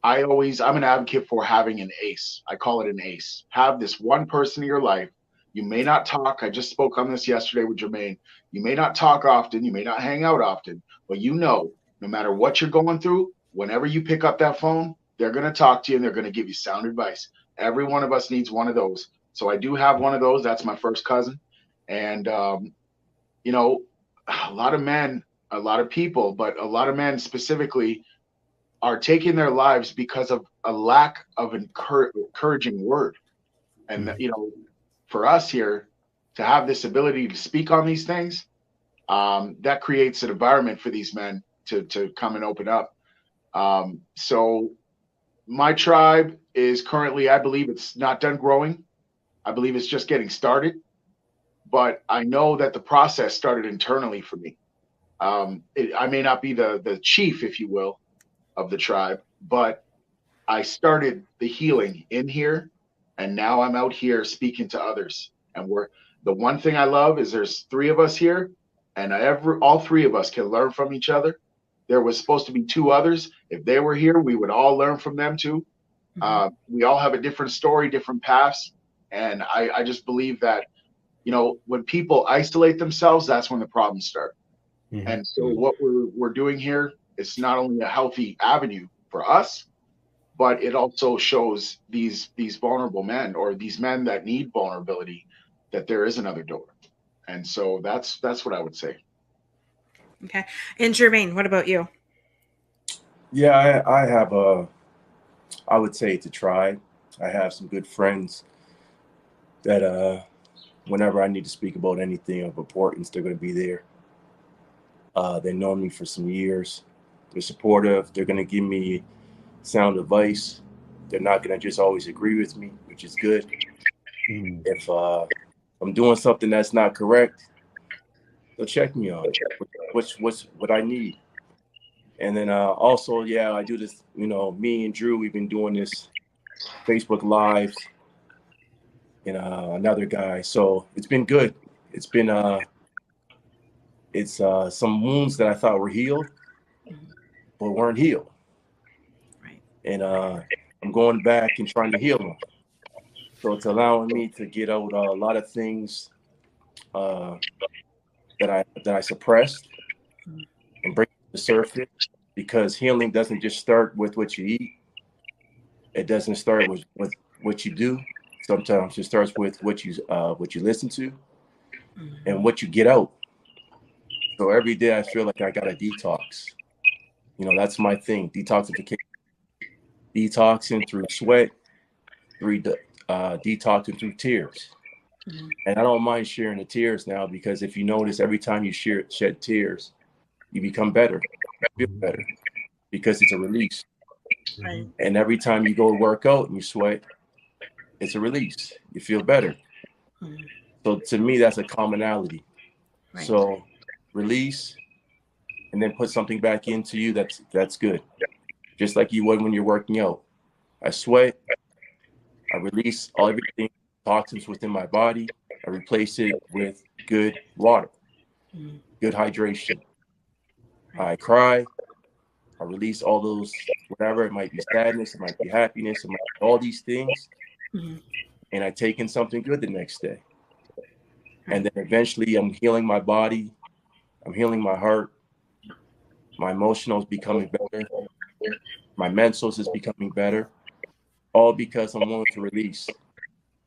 I'm an advocate for having an ace. I call it an ace. Have this one person in your life. You may not talk. I just spoke on this yesterday with Jermaine. You may not talk often. You may not hang out often, but no matter what you're going through, whenever you pick up that phone, they're going to talk to you, and they're going to give you sound advice. Every one of us needs one of those. So I do have one of those. That's my first cousin. And, a lot of men, a lot of people, but a lot of men specifically are taking their lives because of a lack of encouraging word. And, for us here to have this ability to speak on these things, that creates an environment for these men to come and open up. So my tribe is currently, I believe it's not done growing. I believe it's just getting started. But I know that the process started internally for me. I may not be the chief, if you will, of the tribe, but I started the healing in here. And now I'm out here speaking to others. And the one thing I love is there's 3 of us here, and all 3 of us can learn from each other. There was supposed to be 2 others. If they were here, we would all learn from them too. We all have a different story, different paths. And I just believe that, when people isolate themselves, that's when the problems start. And so what we're doing here is not only a healthy avenue for us, but it also shows these vulnerable men, or these men that need vulnerability, that there is another door. And so that's what I would say. Okay. And Jermaine, what about you? Yeah, I have I would say it's a tribe. I have some good friends that whenever I need to speak about anything of importance, they're going to be there. They know me for some years. They're supportive. They're going to give me sound advice. They're not going to just always agree with me, which is good. If I'm doing something that's not correct, they'll check me on what I need. And then also, yeah, I do this, me and Drew, we've been doing this Facebook Lives, and another guy. So it's been good. It's been some wounds that I thought were healed, but weren't healed. Right. And I'm going back and trying to heal them. So it's allowing me to get out a lot of things that I suppressed and bring to the surface, because healing doesn't just start with what you eat. It doesn't start with what you do. Sometimes it starts with what you listen to and what you get out. So every day I feel like I got a detox. That's my thing. Detoxification. Detoxing through sweat, detoxing through tears. And I don't mind sharing the tears now, because if you notice, every time you shed tears, you become better, feel better, because it's a release. Right. And every time you go work out and you sweat, it's a release. You feel better. So to me, that's a commonality. Right. So release, and then put something back into you that's good. Just like you would when you're working out. I sweat, I release everything, toxins within my body. I replace it with good water, good hydration. I cry, I release all those, whatever, it might be sadness, it might be happiness, it might be all these things. And I take in something good the next day. And then eventually I'm healing my body, I'm healing my heart, my emotional is becoming better, my mental is becoming better, all because I'm willing to release.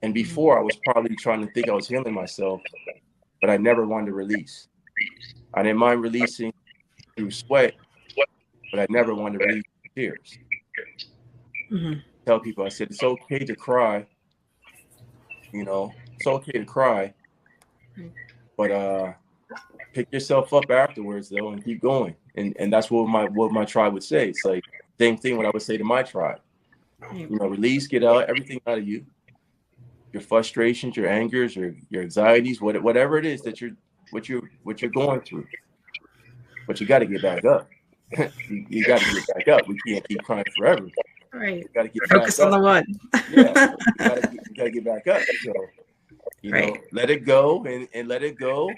And before, I was probably trying to think I was healing myself, but I never wanted to release. I didn't mind releasing through sweat, but I never wanted to release tears. Tell people, I said, it's okay to cry, it's okay to cry, but pick yourself up afterwards though and keep going. And that's what my tribe would say. It's like same thing what I would say to my tribe. Release, get out everything out of you. Your frustrations, your angers, your anxieties, whatever it is that what you're going through. But you got to get back up. you got to get back up. We can't keep crying forever. Right. You got to get Focus on the one. Yeah, you got to get back up. So let it go and let it go.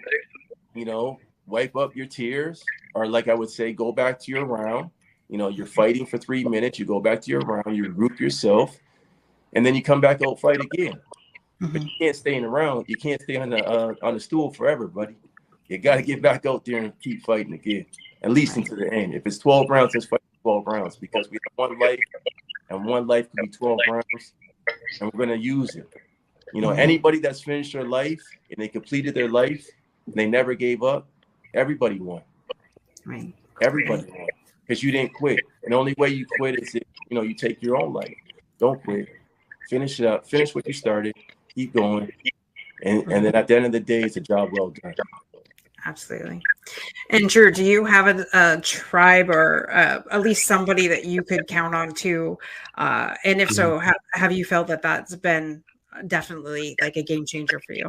Wipe up your tears, or like I would say, go back to your round. You're fighting for 3 minutes. You go back to your round. You regroup yourself, and then you come back out fight again. But you can't stay in the round. You can't stay on the stool forever, buddy. You got to get back out there and keep fighting again, at least until the end. If it's 12 rounds, let's fight 12 rounds, because we have one life, and one life can be 12 rounds, and we're going to use it. Anybody that's finished their life and they completed their life and they never gave up, everybody won. Right. Everybody won, because you didn't quit. And the only way you quit is if you take your own life. Don't quit. Finish it up. Finish what you started. Keep going. And then at the end of the day, it's a job well done. Absolutely. And Drew, do you have a tribe, or at least somebody that you could count on too? And if so, have you felt that that's been definitely like a game changer for you?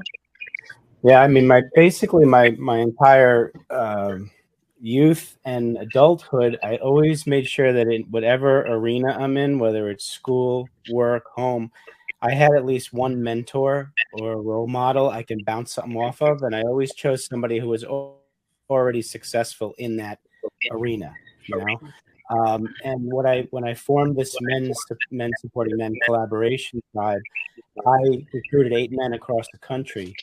Yeah, I mean, my entire youth and adulthood, I always made sure that in whatever arena I'm in, whether it's school, work, home, I had at least one mentor or a role model I can bounce something off of, and I always chose somebody who was already successful in that arena, you know. And when I formed this men supporting men collaboration tribe, I recruited 8 men across the country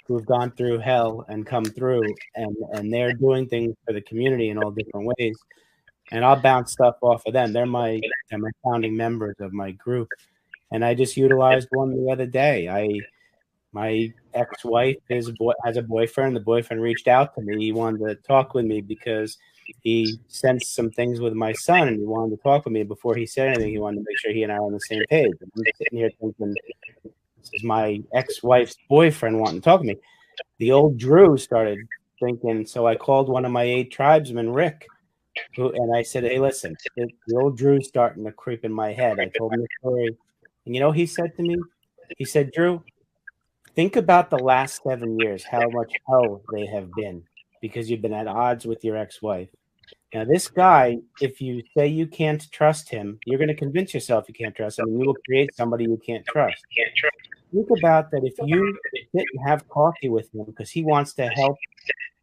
who have gone through hell and come through, and they're doing things for the community in all different ways. And I'll bounce stuff off of them. They're my founding members of my group. And I just utilized one the other day. My ex-wife has a boyfriend. The boyfriend reached out to me. He wanted to talk with me because he sensed some things with my son, and he wanted to talk with me. Before he said anything, he wanted to make sure he and I are on the same page. And I'm sitting here thinking, this is my ex-wife's boyfriend wanting to talk to me. The old Drew started thinking, so I called one of my 8 tribesmen, Rick, and I said, hey, listen, the old Drew's starting to creep in my head. I told him the story. And you know, he said to me, he said, Drew, think about the last 7 years, how much hell they have been because you've been at odds with your ex-wife. Now, this guy, if you say you can't trust him, you're going to convince yourself you can't trust him, and you will create somebody you can't trust. Think about that if you sit and have coffee with him because he wants to help,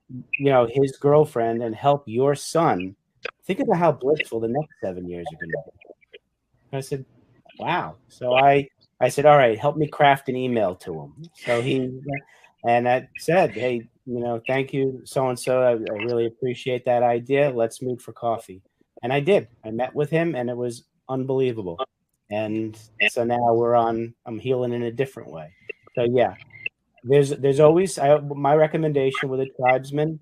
you know, his girlfriend and help your son. Think about how blissful the next 7 years are going to be. I said, wow. So I said, all right, help me craft an email to him. So I said, hey, you know, thank you, so-and-so. I really appreciate that idea. Let's meet for coffee. And I did. I met with him, and it was unbelievable. And so now I'm healing in a different way. So yeah, there's always, my recommendation with a tribesman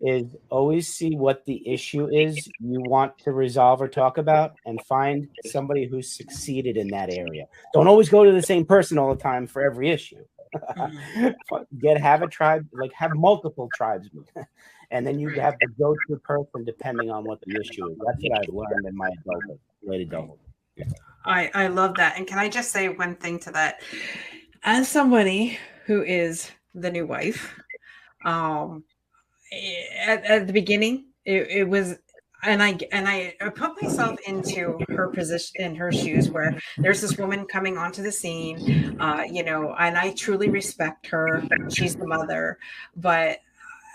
is always see what the issue is you want to resolve or talk about, and find somebody who's succeeded in that area. Don't always go to the same person all the time for every issue. Have a tribe, like have multiple tribesmen, and then you have the go-to person depending on what the issue is. That's what I've learned in my late adulthood. I love that. And can I just say one thing to that? As somebody who is the new wife, at the beginning, it was, and I put myself into her position, in her shoes, where there's this woman coming onto the scene, you know, and I truly respect her. She's the mother, but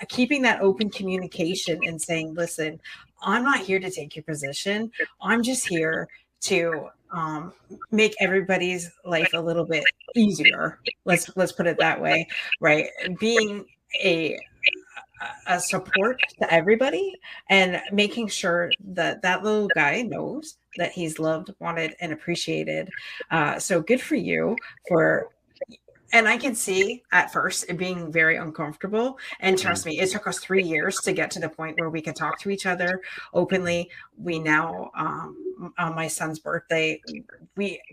keeping that open communication and saying, listen, I'm not here to take your position. I'm just here to make everybody's life a little bit easier. Let's put it that way, right? Being a support to everybody and making sure that that little guy knows that he's loved, wanted, and appreciated. So good for you and I can see at first it being very uncomfortable. And trust me, it took us 3 years to get to the point where we could talk to each other openly. We now, on my son's birthday,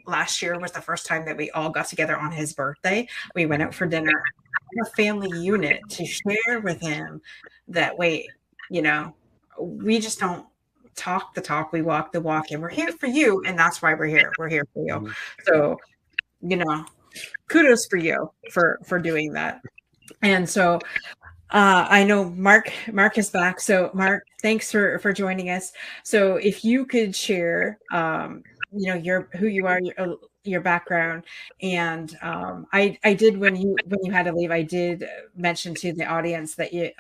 last year was the first time that we all got together on his birthday. We went out for dinner, a family unit, to share with him that, wait, you know, we just don't talk the talk, we walk the walk, and we're here for you. And that's why we're here. We're here for you. So, you know, kudos for you for doing that. And so I know Mark is back. So Mark, thanks for joining us. So if you could share, you know, who you are, your background, and I did, when you had to leave, I did mention to the audience that you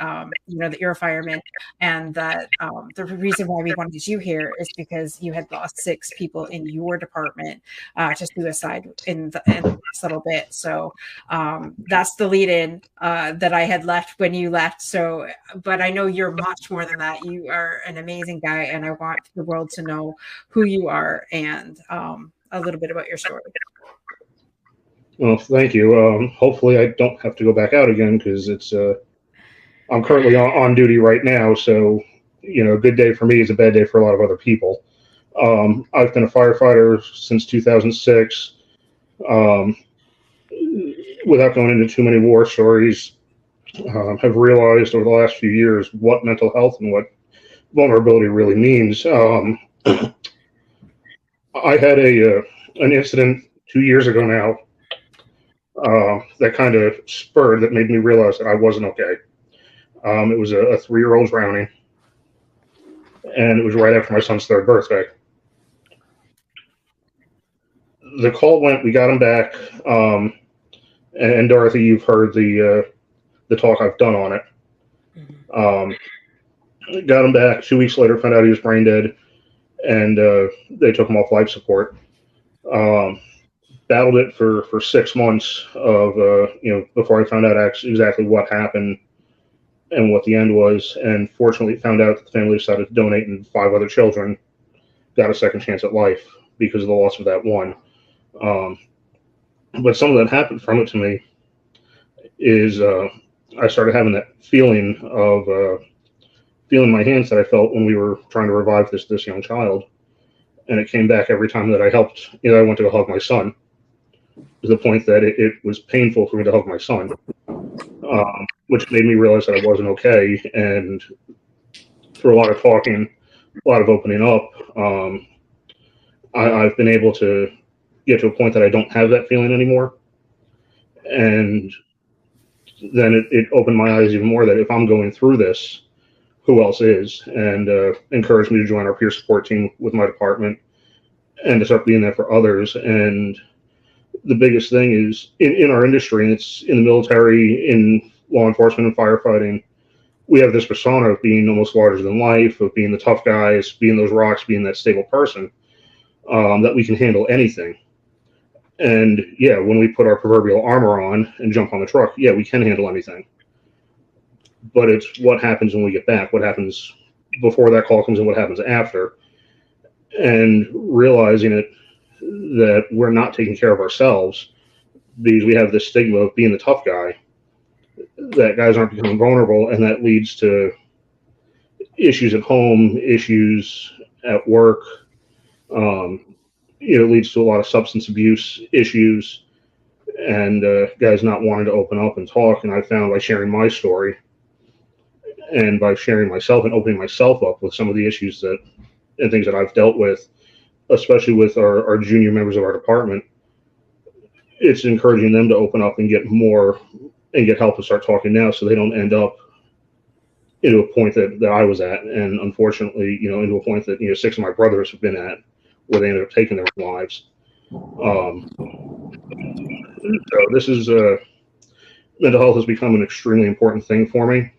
know that you're a fireman, and that the reason why we wanted you here is because you had lost 6 people in your department to suicide in the last little bit. So that's the lead in that I had left when you left. So, but I know you're much more than that. You are an amazing guy, and I want the world to know who you are and a little bit about your story. Well, thank you. Hopefully I don't have to go back out again, because it's I'm currently on duty right now. So, you know, a good day for me is a bad day for a lot of other people. I've been a firefighter since 2006. Without going into too many war stories, have realized over the last few years what mental health and what vulnerability really means. I had an incident 2 years ago now that kind of spurred, that made me realize that I wasn't okay. It was a 3-year-old drowning, and it was right after my son's 3rd birthday. the call went. We got him back. And Dorothy, you've heard the talk I've done on it. Got him back 2 weeks later. Found out he was brain dead, and they took him off life support. Battled it for 6 months of before I found out exactly what happened and what the end was. And fortunately, found out that the family decided to donate, and 5 other children got a second chance at life because of the loss of that one. But some of that happened from it to me is I started having that feeling of feeling my hands that I felt when we were trying to revive this young child, and it came back every time that I helped. I went to go hug my son, to the point that it was painful for me to hug my son, which made me realize that I wasn't okay. And through a lot of talking, a lot of opening up, I've been able to get to a point that I don't have that feeling anymore. And then it opened my eyes even more that if I'm going through this, who else is? And encouraged me to join our peer support team with my department and to start being there for others. And the biggest thing is in our industry, and it's in the military, in law enforcement and firefighting, we have this persona of being almost larger than life, of being the tough guys, being those rocks, being that stable person, that we can handle anything. And yeah, when we put our proverbial armor on and jump on the truck, yeah, we can handle anything. But it's what happens when we get back, what happens before that call comes in, what happens after. And realizing it, that we're not taking care of ourselves because we have this stigma of being the tough guy, that guys aren't becoming vulnerable, and that leads to issues at home, issues at work. It leads to a lot of substance abuse issues, and guys not wanting to open up and talk. And I found by sharing my story and by sharing myself and opening myself up with some of the issues and things that I've dealt with, especially with our junior members of our department, it's encouraging them to open up and get more and get help and start talking now, so they don't end up into a point that I was at, and unfortunately, into a point that 6 of my brothers have been at, where they ended up taking their lives. So this is mental health has become an extremely important thing for me,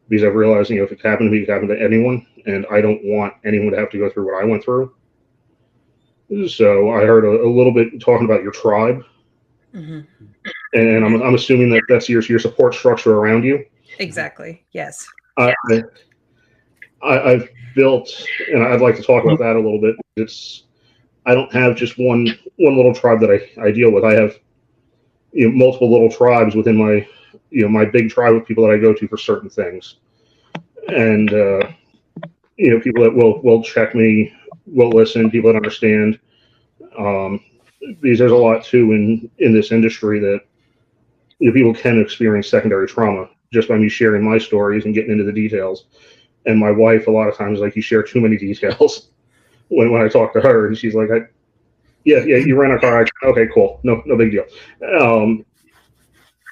because I've realized, if it happened to me, it happened to anyone, and I don't want anyone to have to go through what I went through. So I heard a little bit talking about your tribe, and I'm assuming that that's your support structure around you. Exactly. Yes. I've built, and I'd like to talk about that a little bit. I don't have just one little tribe that I deal with. I have multiple little tribes within my my big tribe of people that I go to for certain things, and people that will check me, will listen, people that understand. Because there's a lot too in this industry that people can experience secondary trauma just by me sharing my stories and getting into the details. And my wife, a lot of times, like, you share too many details when I talk to her, and she's like, yeah, you ran a car accident. Okay, cool. No big deal. And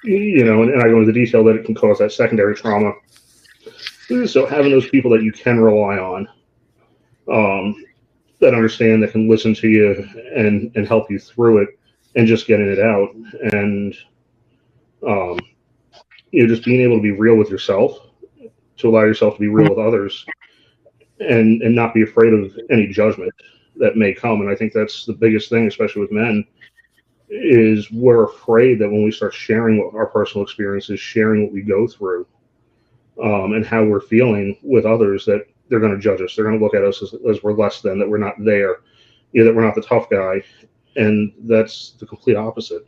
I go into the detail that it can cause that secondary trauma. So having those people that you can rely on, that understand, that can listen to you and help you through it, and just getting it out, and just being able to be real with yourself, to allow yourself to be real with others, and not be afraid of any judgment that may come. And I think that's the biggest thing, especially with men, is we're afraid that when we start sharing our personal experiences, sharing what we go through, and how we're feeling with others, that they're going to judge us. They're going to look at us as we're less than, that we're not there, that we're not the tough guy. And that's the complete opposite.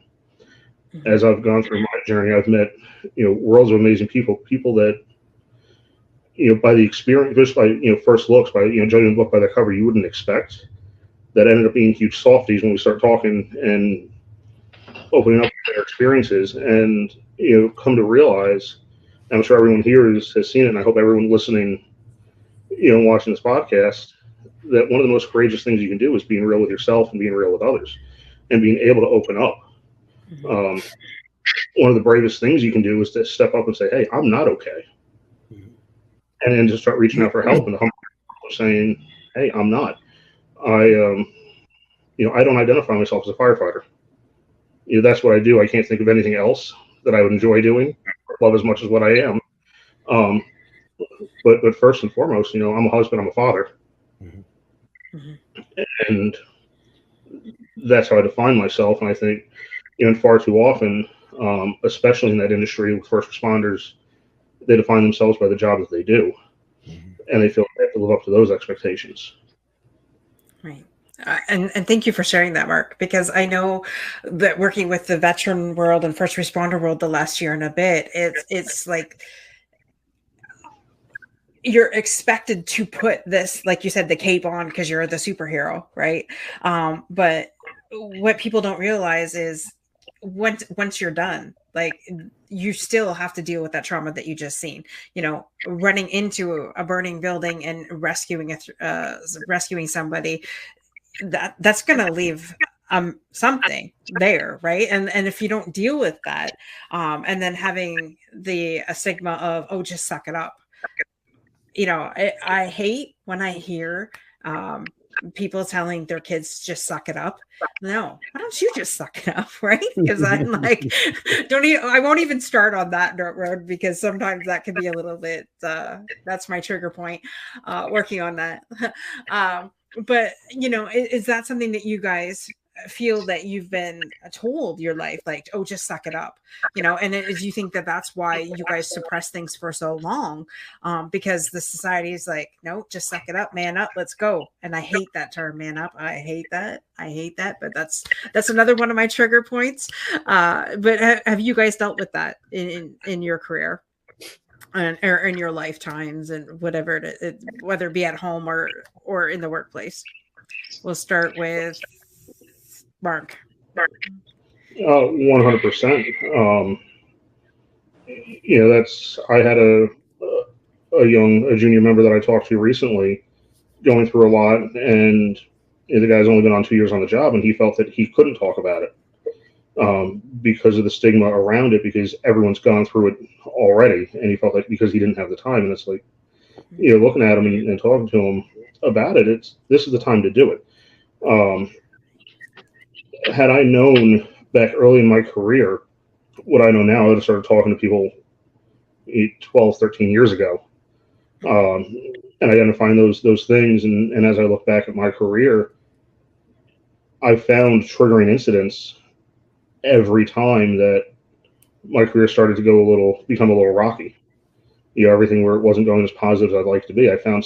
As I've gone through my journey, I've met, worlds of amazing people that, by the experience, just by, first looks, by, judging the book by the cover, you wouldn't expect, that ended up being huge softies when we start talking and opening up their experiences, and, come to realize, I'm sure everyone here has seen it, and I hope everyone listening, watching this podcast, that one of the most courageous things you can do is being real with yourself and being real with others, and being able to open up. One of the bravest things you can do is to step up and say, hey, I'm not okay. And then just start reaching out for help, and the humble saying, hey, I'm not. I don't identify myself as a firefighter. That's what I do. I can't think of anything else that I would enjoy doing, love as much as what I am. But first and foremost, I'm a husband, I'm a father. Mm-hmm. And that's how I define myself. And I think, far too often, especially in that industry with first responders, they define themselves by the job that they do. And they feel they have to live up to those expectations. Right. And thank you for sharing that, Mark, because I know that working with the veteran world and first responder world the last year and a bit, it's like you're expected to put this, like you said, the cape on because you're the superhero, right? But what people don't realize is once you're done, like you still have to deal with that trauma that you just seen. Running into a burning building and rescuing somebody, that's going to leave something there, right? And if you don't deal with that, and then having a stigma of, oh, just suck it up. I hate when I hear people telling their kids just suck it up. No, why don't you just suck it up, right? Because I'm like, I won't even start on that dirt road, because sometimes that can be a little bit, that's my trigger point, working on that. But, is that something that you guys feel that you've been told your life, like, oh, just suck it up, and do you think that that's why you guys suppress things for so long, because the society is like, no, just suck it up, man up, let's go. And I hate that term, man up. I hate that, but that's another one of my trigger points. But have you guys dealt with that in your career or in your lifetimes, and whatever whether it be at home or in the workplace? We'll start with Mark. 100%. I had a junior member that I talked to recently going through a lot, and the guy's only been on 2 years on the job, and he felt that he couldn't talk about it because of the stigma around it, because everyone's gone through it already, and he felt like because he didn't have the time. And it's like, looking at him and talking to him about it, this is the time to do it. Had I known back early in my career what I know now, I would have started talking to people 12, 13 years ago, and identifying those things. And as I look back at my career, I found triggering incidents every time that my career started to become a little rocky. Everything where it wasn't going as positive as I'd like to be. I found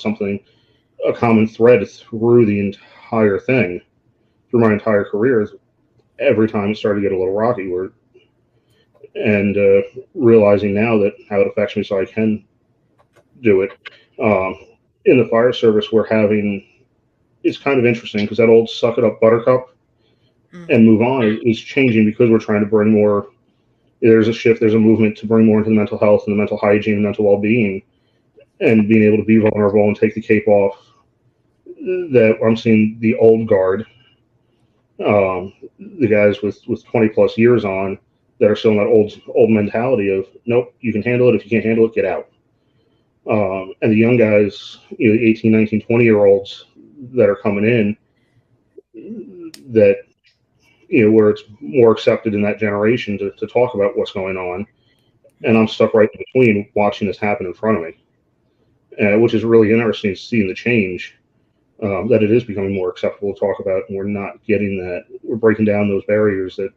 a common thread through the entire thing, through my entire career. Every time it started to get a little rocky, and realizing now that how it affects me, so I can do it. In the fire service, it's kind of interesting, because that old suck it up buttercup and move on is changing, because we're trying to bring more. There's a shift, there's a movement to bring more into the mental health and the mental hygiene and mental well-being, and being able to be vulnerable and take the cape off. That I'm seeing the old guard, the guys with 20 plus years on, that are still in that old mentality of, nope, you can handle it. If you can't handle it, get out. And the young guys, 18, 19, 20-year-olds that are coming in, that, where it's more accepted in that generation to talk about what's going on. And I'm stuck right in between, watching this happen in front of me, which is really interesting, seeing the change. That it is becoming more acceptable to talk about, and we're not getting that. We're breaking down those barriers that,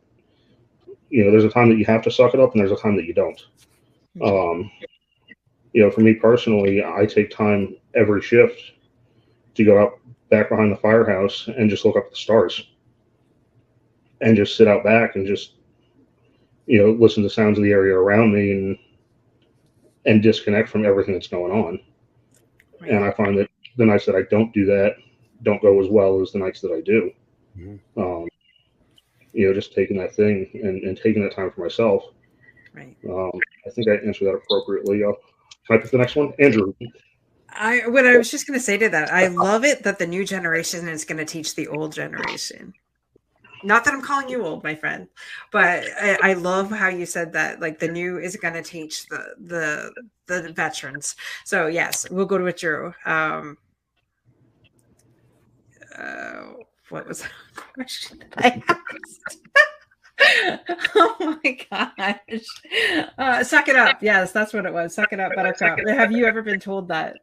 there's a time that you have to suck it up, and there's a time that you don't. For me personally, I take time every shift to go out back behind the firehouse and just look up at the stars, and just sit out back and just, listen to the sounds of the area around me, and disconnect from everything that's going on. Right. And I find that the nights that I don't do that don't go as well as the nights that I do. Just taking that thing and taking that time for myself. Right. I think I answered that appropriately. Can I pick the next one? Andrew. What I was just going to say to that, I love it that the new generation is going to teach the old generation. Not that I'm calling you old, my friend, but I love how you said that, like, the new is going to teach the veterans. So yes, we'll go to it, Drew. What was that? question I asked. Oh my gosh. Suck it up. Yes, that's what it was. Suck it up, buttercup. Have you ever been told that?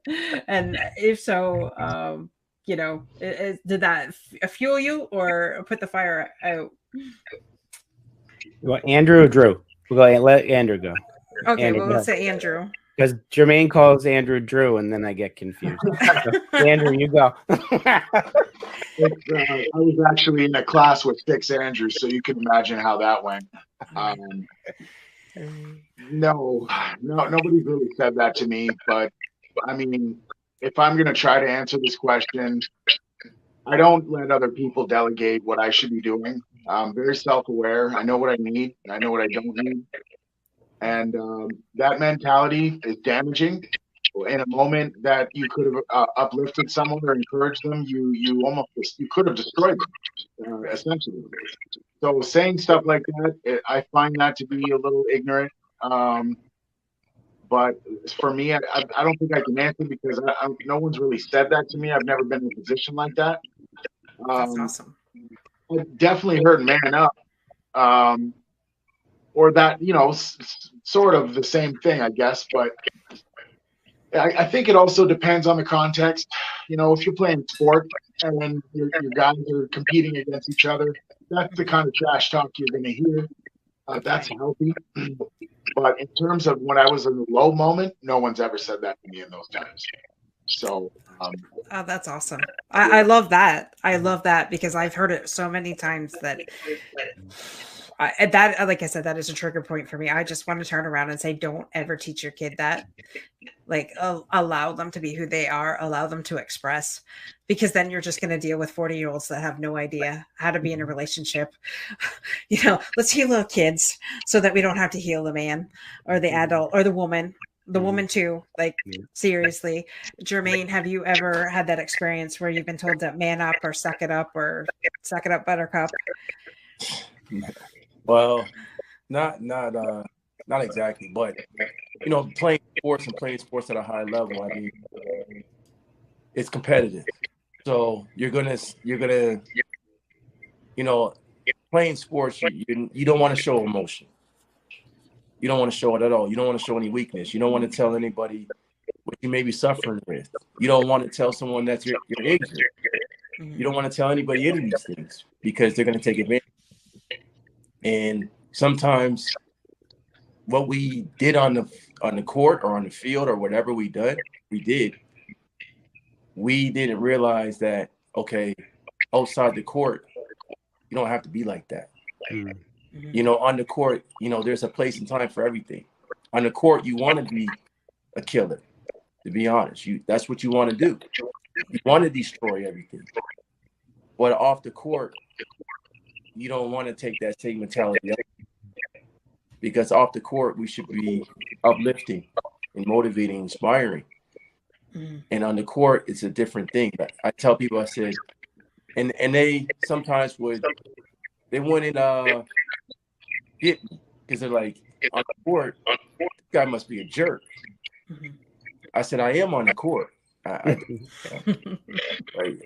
And if so, you know, did that fuel you or put the fire out? Well, Andrew or Drew? We'll let Andrew go. Okay, Andrew, well, let's say Andrew. Because Jermaine calls Andrew Drew, and then I get confused. So, Andrew, you go. I was actually in a class with 6 Andrews, so you can imagine how that went. No, nobody's really said that to me. But I mean, if I'm going to try to answer this question, I don't let other people delegate what I should be doing. I'm very self-aware. I know what I need. I know what I don't need. And that mentality is damaging. In a moment that you could have uplifted someone or encouraged them, you could have destroyed them, essentially. So saying stuff like that, I find that to be a little ignorant. But for me, I don't think I can answer because no one's really said that to me. I've never been in a position like that. That's awesome. I definitely heard man up. Or that, you know, sort of the same thing, I guess. But I think it also depends on the context. You know, if you're playing sport and your guys are competing against each other, that's the kind of trash talk you're going to hear. That's healthy. But in terms of when I was in a low moment, no one's ever said that to me in those times. So. Oh, that's awesome. I love that. I love that because I've heard it so many times that like I said, that is a trigger point for me. I just want to turn around and say, don't ever teach your kid that. Like, allow them to be who they are, allow them to express, because then you're just going to deal with 40-year-olds that have no idea how to be in a relationship. You know, let's heal little kids so that we don't have to heal the man or the adult or the woman too. Like, seriously. Jermaine, have you ever had that experience where you've been told to man up or suck it up buttercup? Well, not exactly, but you know, playing sports at a high level, I mean, it's competitive. So you're gonna, you know, playing sports, you don't want to show emotion. You don't want to show it at all. You don't want to show any weakness. You don't want to tell anybody what you may be suffering with. You don't want to tell someone that you're injured. You don't want to tell anybody any of these things because they're going to take advantage. And sometimes what we did on the court or on the field or whatever we did, we didn't realize that, okay, outside the court, you don't have to be like that. You know, on the court, you know, there's a place and time for everything. On the court, you want to be a killer, to be honest. That's what you want to do. You want to destroy everything. But off the court, you don't want to take that same mentality up. Because off the court, we should be uplifting and motivating, inspiring. And on the court, it's a different thing. I tell people, I said, and they sometimes they wouldn't get me because they're like, on the court, this guy must be a jerk. I said, I am on the court. I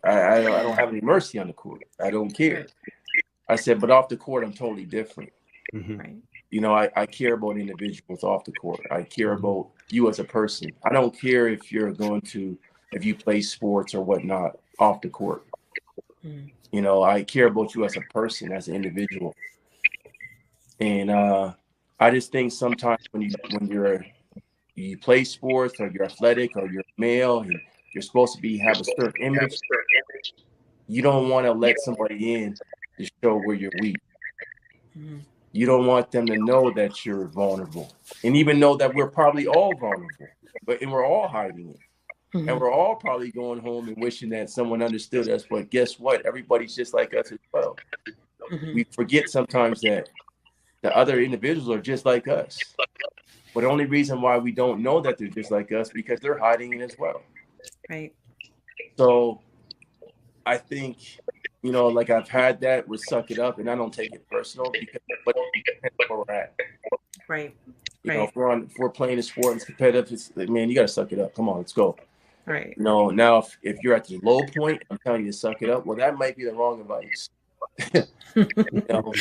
don't have any mercy on the court. I don't care. I said, but off the court, I'm totally different. Right. You know, I care about individuals off the court. I care about you as a person. I don't care if you play sports or whatnot off the court. You know, I care about you as a person, as an individual. And I just think sometimes when you play sports or you're athletic or you're male and you're supposed to have a certain image, you don't want to let somebody in to show where you're weak. You don't want them to know that you're vulnerable, and even know that we're probably all vulnerable, and we're all hiding it. And we're all probably going home and wishing that someone understood us. But guess what? Everybody's just like us as well. We forget sometimes that the other individuals are just like us. But the only reason why we don't know that they're just like us because they're hiding it as well. Right. So I think, you know, like I've had that with Suck It Up, and I don't take it personal because but it depends where we're at. Right. You know, if we're playing a sport and it's competitive, it's like, man, you got to suck it up. Come on, let's go. Right. You know, now if you're at the low point, I'm telling you to suck it up. Well, that might be the wrong advice. You know?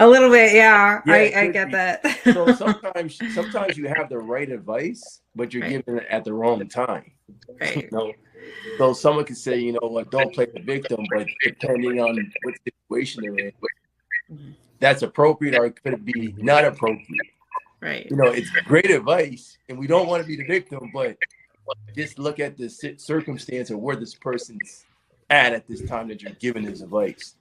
A little bit, yeah. Yeah, I get that. So sometimes you have the right advice, but you're giving it at the wrong time. Right. You know? So someone could say, you know what, don't play the victim, but depending on what situation they're in, that's appropriate, or could it be not appropriate? Right. You know, it's great advice, and we don't want to be the victim, but just look at the circumstance of where this person's at this time that you're giving this advice.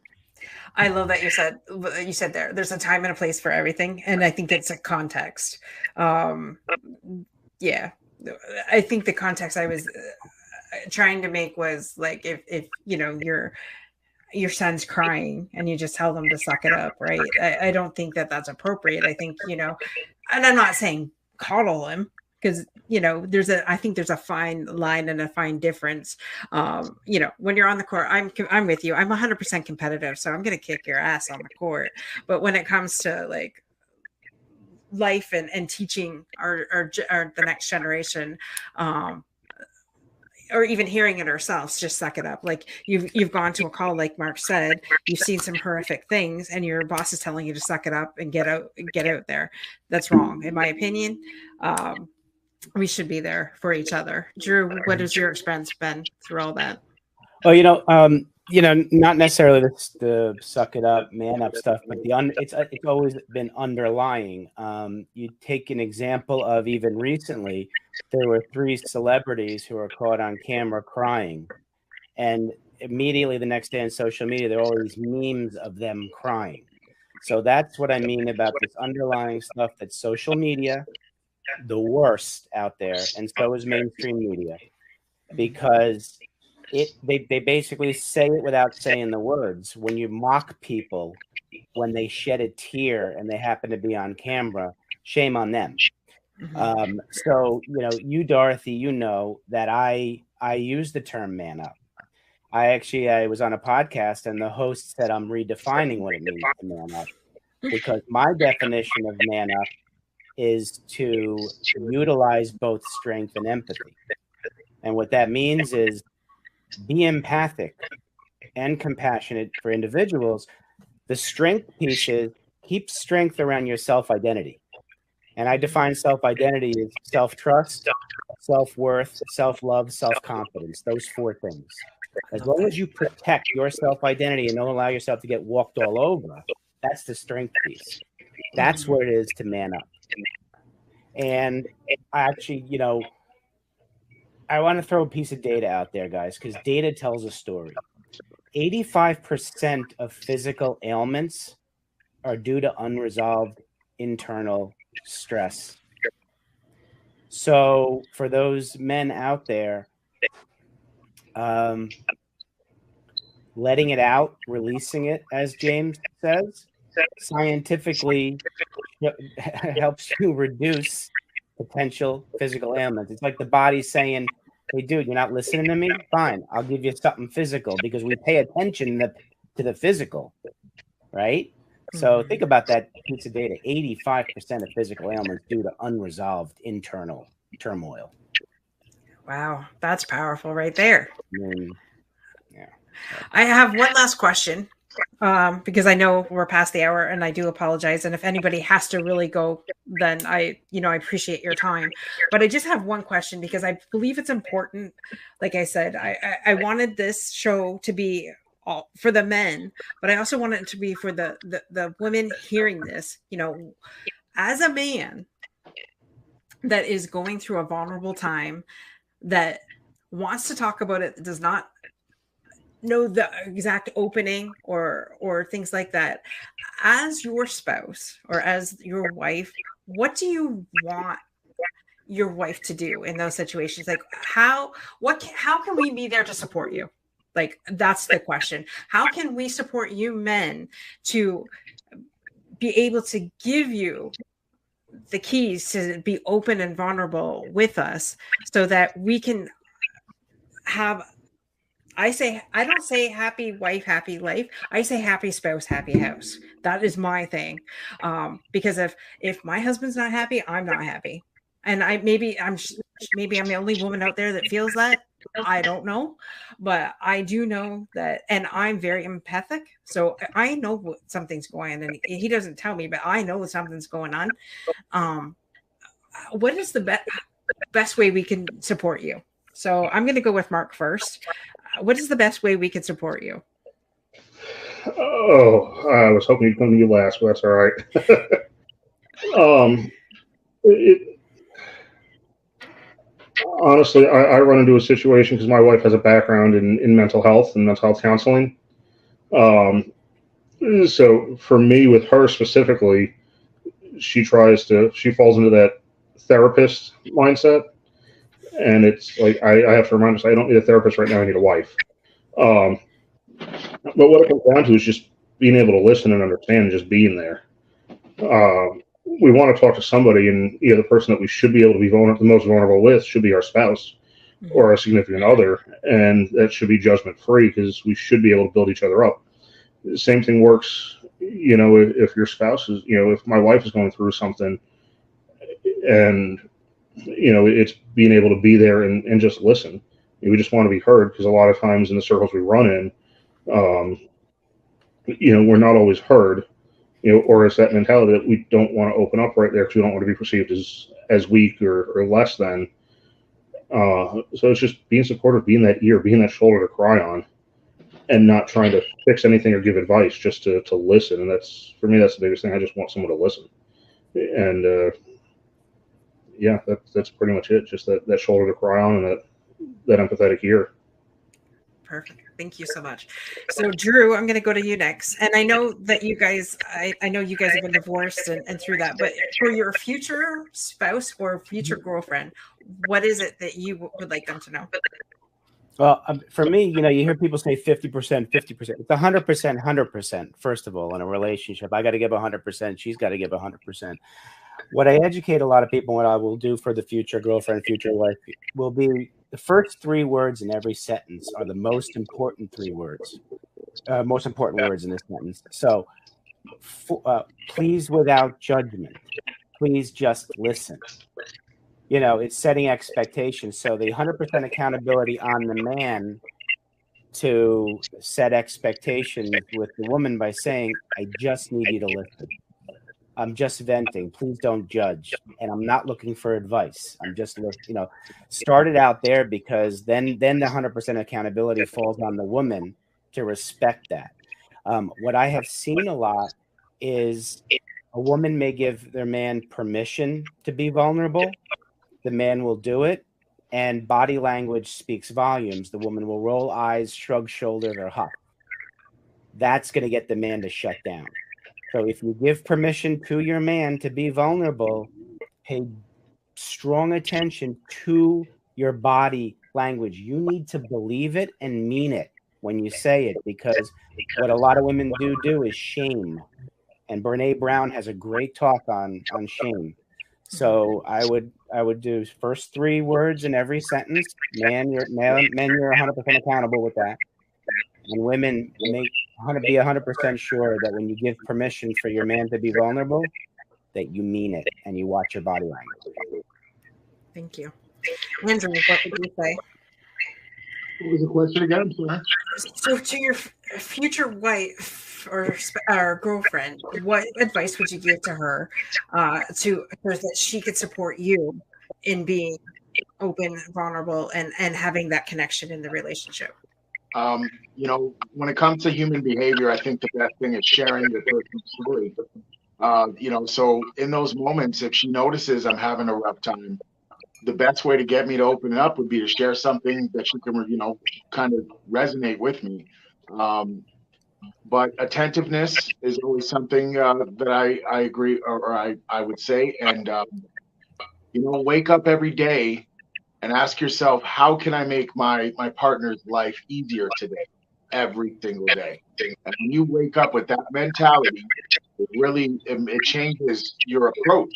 I love that you said there's a time and a place for everything, and I think it's a context. Yeah, I think the context I was trying to make was like if you know your son's crying and you just tell them to suck it up, right? I don't think that that's appropriate. I think, you know, and I'm not saying coddle him, because, you know, I think there's a fine line and a fine difference. You know, when you're on the court, I'm with you. I'm 100% competitive, so I'm going to kick your ass on the court. But when it comes to like life and teaching our the next generation, or even hearing it ourselves, just suck it up. Like you've gone to a call, like Mark said, you've seen some horrific things, and your boss is telling you to suck it up and get out there. That's wrong, in my opinion. We should be there for each other. Drew, what has your experience been through all that? Well, not necessarily the suck it up, man up stuff, but it's always been underlying. You take an example of even recently, there were 3 celebrities who were caught on camera crying, and immediately the next day on social media, there are all these memes of them crying. So that's what I mean about this underlying stuff, that social media, the worst out there, and so is mainstream media, because they basically say it without saying the words. When you mock people when they shed a tear and they happen to be on camera, shame on them. So, you know, you, Dorothy, you know that I use the term man up. I was on a podcast and the host said I'm redefining what it means to man up, because my definition of man up is to utilize both strength and empathy. And what that means is be empathic and compassionate for individuals. The strength piece is keep strength around your self-identity. And I define self-identity as self-trust, self-worth, self-love, self-confidence, those 4 things. As long as you protect your self-identity and don't allow yourself to get walked all over, that's the strength piece. That's what it is to man up. And I actually, you know, I want to throw a piece of data out there, guys, because data tells a story. 85% of physical ailments are due to unresolved internal stress. So for those men out there, letting it out, releasing it, as James says, scientifically helps you reduce potential physical ailments. It's like the body saying, hey, dude, you're not listening to me? Fine, I'll give you something physical, because we pay attention to the physical, right? So think about that piece of data. 85% of physical ailments due to unresolved internal turmoil. Wow, that's powerful right there. Yeah. I have one last question, because I know we're past the hour, and I do apologize. And if anybody has to really go, then I appreciate your time. But I just have one question, because I believe it's important. Like I said, I wanted this show to be all for the men, but I also want it to be for the women hearing this. You know, as a man that is going through a vulnerable time, that wants to talk about it, does not know the exact opening or things like that, as your spouse or as your wife, what do you want your wife to do in those situations? Like how can we be there to support you? Like, that's the question. How can we support you men to be able to give you the keys to be open and vulnerable with us, so that we can have, I don't say happy wife, happy life. I say happy spouse, happy house. That is my thing. Because if my husband's not happy, I'm not happy. And maybe I'm the only woman out there that feels that. I don't know, but I do know that, and I'm very empathic, so I know what something's going on, and he doesn't tell me, but I know something's going on. What is the best way we can support you? So I'm going to go with Mark first. What is the best way we can support you? Oh, I was hoping you'd come to you last, but that's all right. Honestly, I run into a situation because my wife has a background in mental health and mental health counseling. So for me, with her specifically, she falls into that therapist mindset. And it's like, I have to remind myself, I don't need a therapist right now, I need a wife. But what it comes down to is just being able to listen and understand, and just being there. We want to talk to somebody, and the person that we should be able to be the most vulnerable with should be our spouse or our significant other, and that should be judgment free, because we should be able to build each other up. The same thing works, if your spouse is, if my wife is going through something, and it's being able to be there and just listen. We just want to be heard, because a lot of times in the circles we run in, we're not always heard. Or it's that mentality that we don't want to open up right there because we don't want to be perceived as weak or less than. So it's just being supportive, being that ear, being that shoulder to cry on, and not trying to fix anything or give advice, just to listen. And that's, for me, that's the biggest thing. I just want someone to listen. And that's pretty much it. Just that shoulder to cry on, and that empathetic ear. Perfect. Thank you so much. So Drew, I'm going to go to you next. And I know that you guys, I know you guys have been divorced and through that, but for your future spouse or future girlfriend, what is it that you would like them to know? Well, for me, you hear people say 50%, 50%. It's 100%, 100%. First of all, in a relationship, I got to give 100%. She's got to give 100%. What I educate a lot of people, what I will do for the future girlfriend, future wife, will be the first 3 words in every sentence are the most important 3 words, most important words in this sentence. So, please, without judgment, please just listen. It's setting expectations. So the 100% accountability on the man to set expectations with the woman by saying, I just need you to listen. I'm just venting. Please don't judge. And I'm not looking for advice. I'm just, start it out there, because then the 100% accountability falls on the woman to respect that. What I have seen a lot is a woman may give their man permission to be vulnerable. The man will do it, and body language speaks volumes. The woman will roll eyes, shrug shoulders, or huff. That's going to get the man to shut down. So if you give permission to your man to be vulnerable, pay strong attention to your body language. You need to believe it and mean it when you say it, because what a lot of women do is shame. And Brene Brown has a great talk on shame. So I would do first 3 words in every sentence. Men, you're 100% accountable with that. And women, be 100% sure that when you give permission for your man to be vulnerable, that you mean it and you watch your body language. Thank you. Andrew, what would you say? What was the question again? I'm sorry. So to your future wife or girlfriend, what advice would you give to her so that she could support you in being open, vulnerable, and having that connection in the relationship? When it comes to human behavior, I think the best thing is sharing the person's story. So in those moments, if she notices I'm having a rough time, the best way to get me to open it up would be to share something that she can, kind of resonate with me. But attentiveness is always something that I agree, or I would say. And, wake up every day and ask yourself, how can I make my partner's life easier today, every single day? And when you wake up with that mentality, it changes your approach.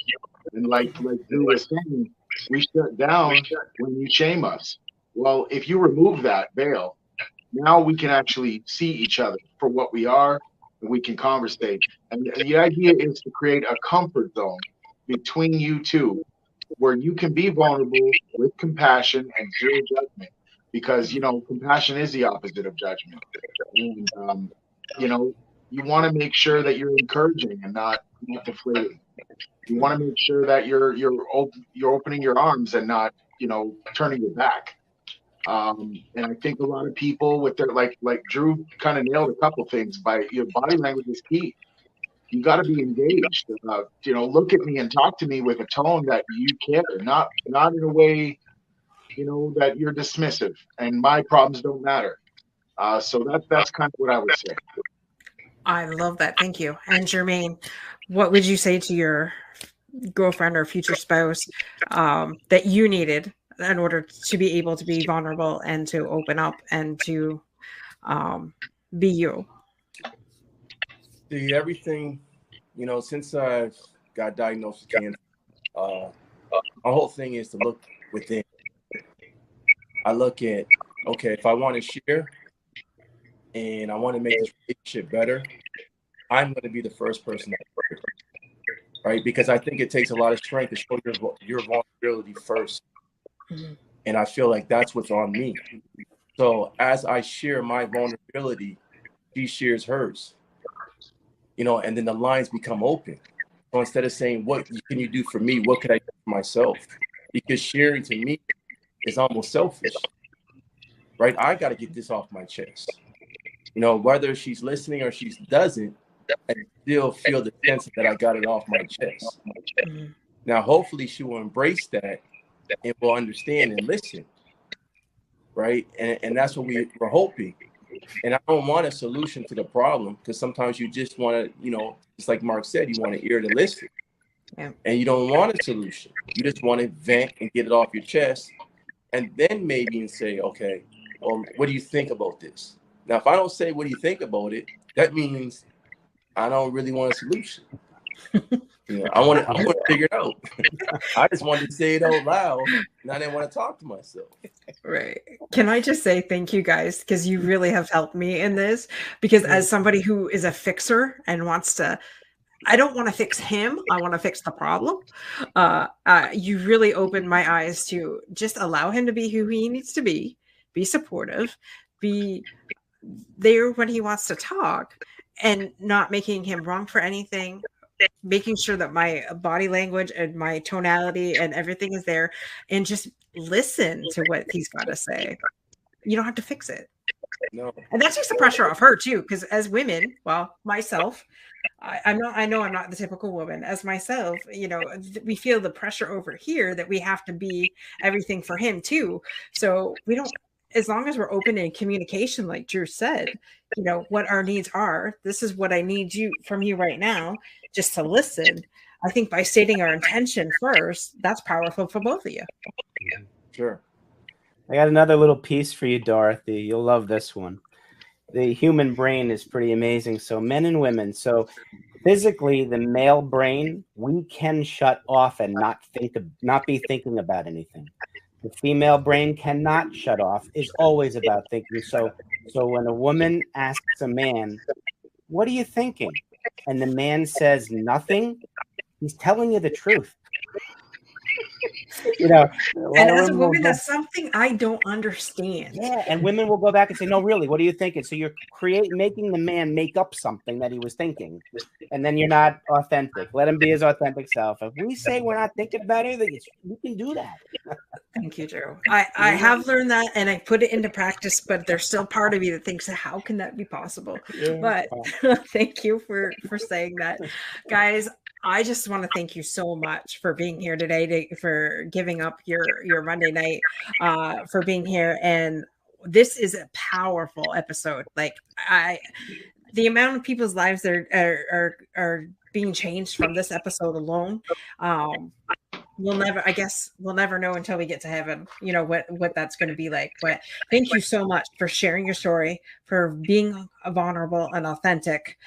And like Drew was saying, we shut down when you shame us. Well, if you remove that veil, now we can actually see each other for what we are, and we can conversate. And the idea is to create a comfort zone between you two, where you can be vulnerable with compassion and zero judgment, because, you know, compassion is the opposite of judgment. And, you know, you want to make sure that you're encouraging and not deflating. You want to make sure that you're opening your arms and not, you know, turning your back. And I think a lot of people with their, like Drew kind of nailed a couple things by your body language is key. You got to be engaged. You know, look at me and talk to me with a tone that you care, not in a way, you know, that you're dismissive and my problems don't matter. So that's kind of what I would say. I love that. Thank you. And Jermaine, what would you say to your girlfriend or future spouse that you needed in order to be able to be vulnerable and to open up and to be you? See, everything, you know, since I've got diagnosed with cancer, my whole thing is to look within. I look at, okay, if I want to share and I want to make this relationship better, I'm going to be the first person to do it, right? Because I think it takes a lot of strength to show your vulnerability first. Mm-hmm. And I feel like that's what's on me. So as I share my vulnerability, she shares hers, you know, and then the lines become open. So instead of saying, what can you do for me? What could I do for myself? Because sharing to me is almost selfish, right? I got to get this off my chest. You know, whether she's listening or she doesn't, I still feel the sense that I got it off my chest. Mm-hmm. Now, hopefully she will embrace that and will understand and listen, right? And that's what we're hoping. And I don't want a solution to the problem, because sometimes you just want to, you know, just like Mark said, you want to ear to listen. Yeah. And you don't want a solution. You just want to vent and get it off your chest. And then maybe say, okay, well, what do you think about this? Now, if I don't say, what do you think about it? That means I don't really want a solution. You know, I want to figure it out. I just wanted to say it out loud, and I didn't want to talk to myself. Right. Can I just say thank you guys, because you really have helped me in this, because as somebody who is a fixer and wants to, I don't want to fix him, I want to fix the problem. You really opened my eyes to just allow him to be who he needs to be supportive, be there when he wants to talk, and not making him wrong for anything, making sure that my body language and my tonality and everything is there, and just listen to what he's got to say. You don't have to fix it. No. And that takes the pressure off her too, because as women, well, myself, I know I'm not the typical woman. As myself, you know, we feel the pressure over here that we have to be everything for him too. So we don't, as long as we're open in communication, like Drew said, you know, what our needs are, this is what I need from you right now, just to listen. I think by stating our intention first, that's powerful for both of you. Sure. I got another little piece for you, Dorothy. You'll love this one. The human brain is pretty amazing. So men and women. So physically, the male brain, we can shut off and not be thinking about anything. The female brain cannot shut off, is always about thinking. So when a woman asks a man, what are you thinking? And the man says nothing, he's telling you the truth. You know, and as a woman, that's something I don't understand. Yeah, and women will go back and say, no, really, what are you thinking? So you're making the man make up something that he was thinking, and then you're not authentic. Let him be his authentic self. If we say we're not thinking about anything, we can do that. Thank you, Drew. I have learned that, and I put it into practice, but there's still part of me that thinks, how can that be possible? Yeah. But thank you for saying that. Guys, I just want to thank you so much for being here today, for giving up your Monday night, for being here. And this is a powerful episode. Like the amount of people's lives that are being changed from this episode alone. We'll never know until we get to heaven, you know, what that's going to be like. But thank you so much for sharing your story, for being vulnerable and authentic,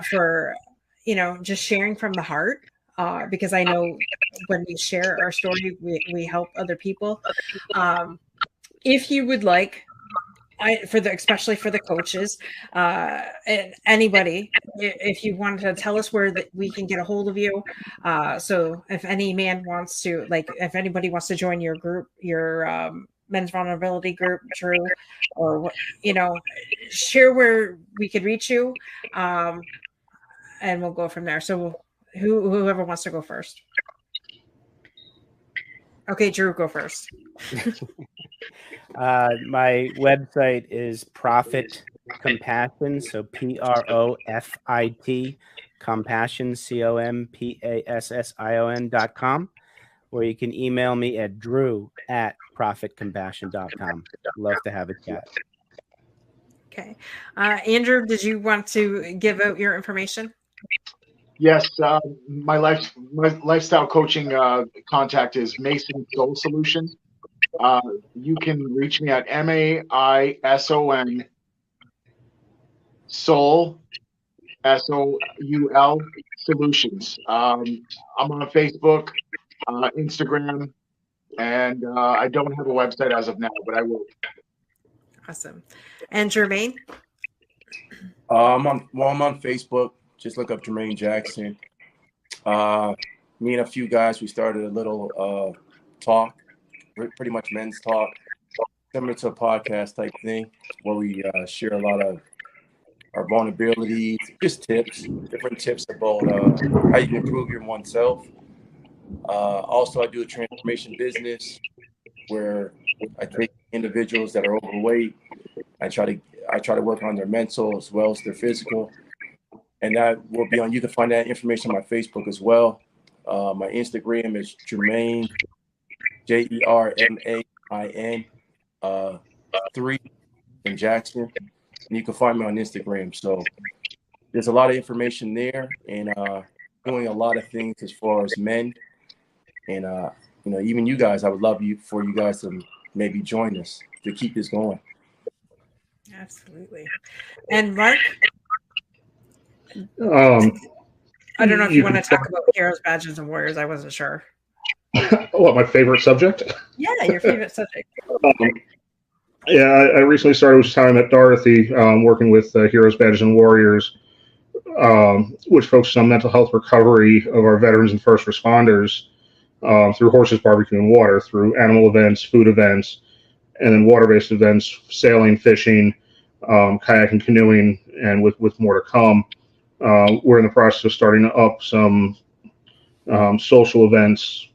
for, you know, just sharing from the heart, because I know when we share our story, we help other people. If you would like, especially for the coaches, and anybody, if you wanted to tell us where we can get a hold of you. So if any man wants to, like, if anybody wants to join your group, your men's vulnerability group, Drew, or share where we could reach you, and we'll go from there. So whoever wants to go first. Okay, Drew, go first. My website is Profit Compassion, so PROFIT Compassion COMPASSION.com, or you can email me at drew@profitcompassion.com. Love to have a chat. Okay, Andrew, did you want to give out your information? Yes, my lifestyle coaching contact is Mason Soul Solutions. You can reach me at MAISON Soul SOUL Solutions. I'm on Facebook, Instagram, and I don't have a website as of now, but I will. Awesome. And Jermaine? I'm on Facebook. Just look up Jermaine Jackson. Me and a few guys, we started a little talk, pretty much men's talk, similar to a podcast type thing, where we share a lot of our vulnerabilities, just different tips about how you can improve your oneself. Also, I do a transformation business where I take individuals that are overweight. I try to work on their mental as well as their physical. And that will be on, you can find that information on my Facebook as well. My Instagram is Jermaine, JERMAIN 3 in Jackson. And you can find me on Instagram. So there's a lot of information there, and doing a lot of things as far as men. And even you guys, I would love for you guys to maybe join us to keep this going. Absolutely. And Mark? I don't know if you want to talk about heroes, badges, and warriors. I wasn't sure. What, my favorite subject? Yeah, your favorite subject. I recently started time at Dorothy, working with Heroes, Badges, and Warriors, which focuses on mental health recovery of our veterans and first responders through horses, barbecue, and water, through animal events, food events, and then water-based events, sailing, fishing, kayaking, canoeing, and with more to come. We're in the process of starting up some social events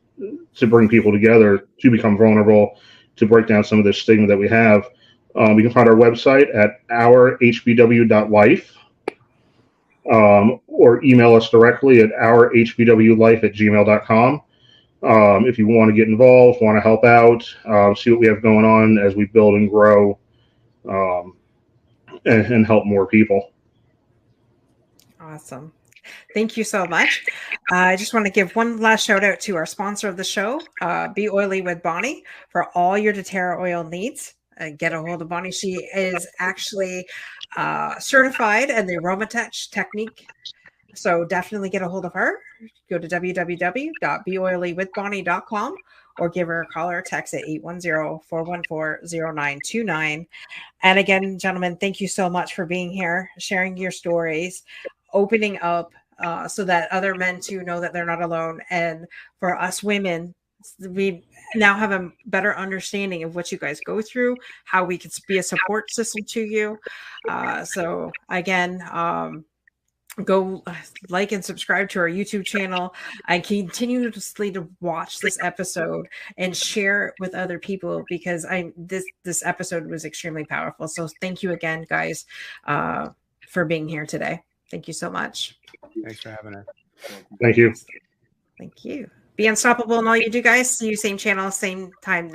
to bring people together to become vulnerable, to break down some of the stigma that we have. You can find our website at ourhbw.life, or email us directly at ourhbwlife@gmail.com. If you want to get involved, want to help out, see what we have going on as we build and grow, and help more people. Awesome. Thank you so much. I just want to give one last shout out to our sponsor of the show, Be Oily with Bonnie, for all your doTERRA oil needs. Get a hold of Bonnie. She is actually certified in the Aromatouch technique. So definitely get a hold of her. Go to www.beoilywithbonnie.com or give her a call or text at 810-414-0929. And again, gentlemen, thank you so much for being here, sharing your stories, opening up so that other men too know that they're not alone. And for us women, we now have a better understanding of what you guys go through, how we can be a support system to you. So again, go like and subscribe to our YouTube channel and continuously to watch this episode and share it with other people, because this episode was extremely powerful. So thank you again, guys, for being here today. Thank you so much. Thanks for having us. Thank you. Thank you. Be unstoppable in all you do, guys. See you same channel, same time.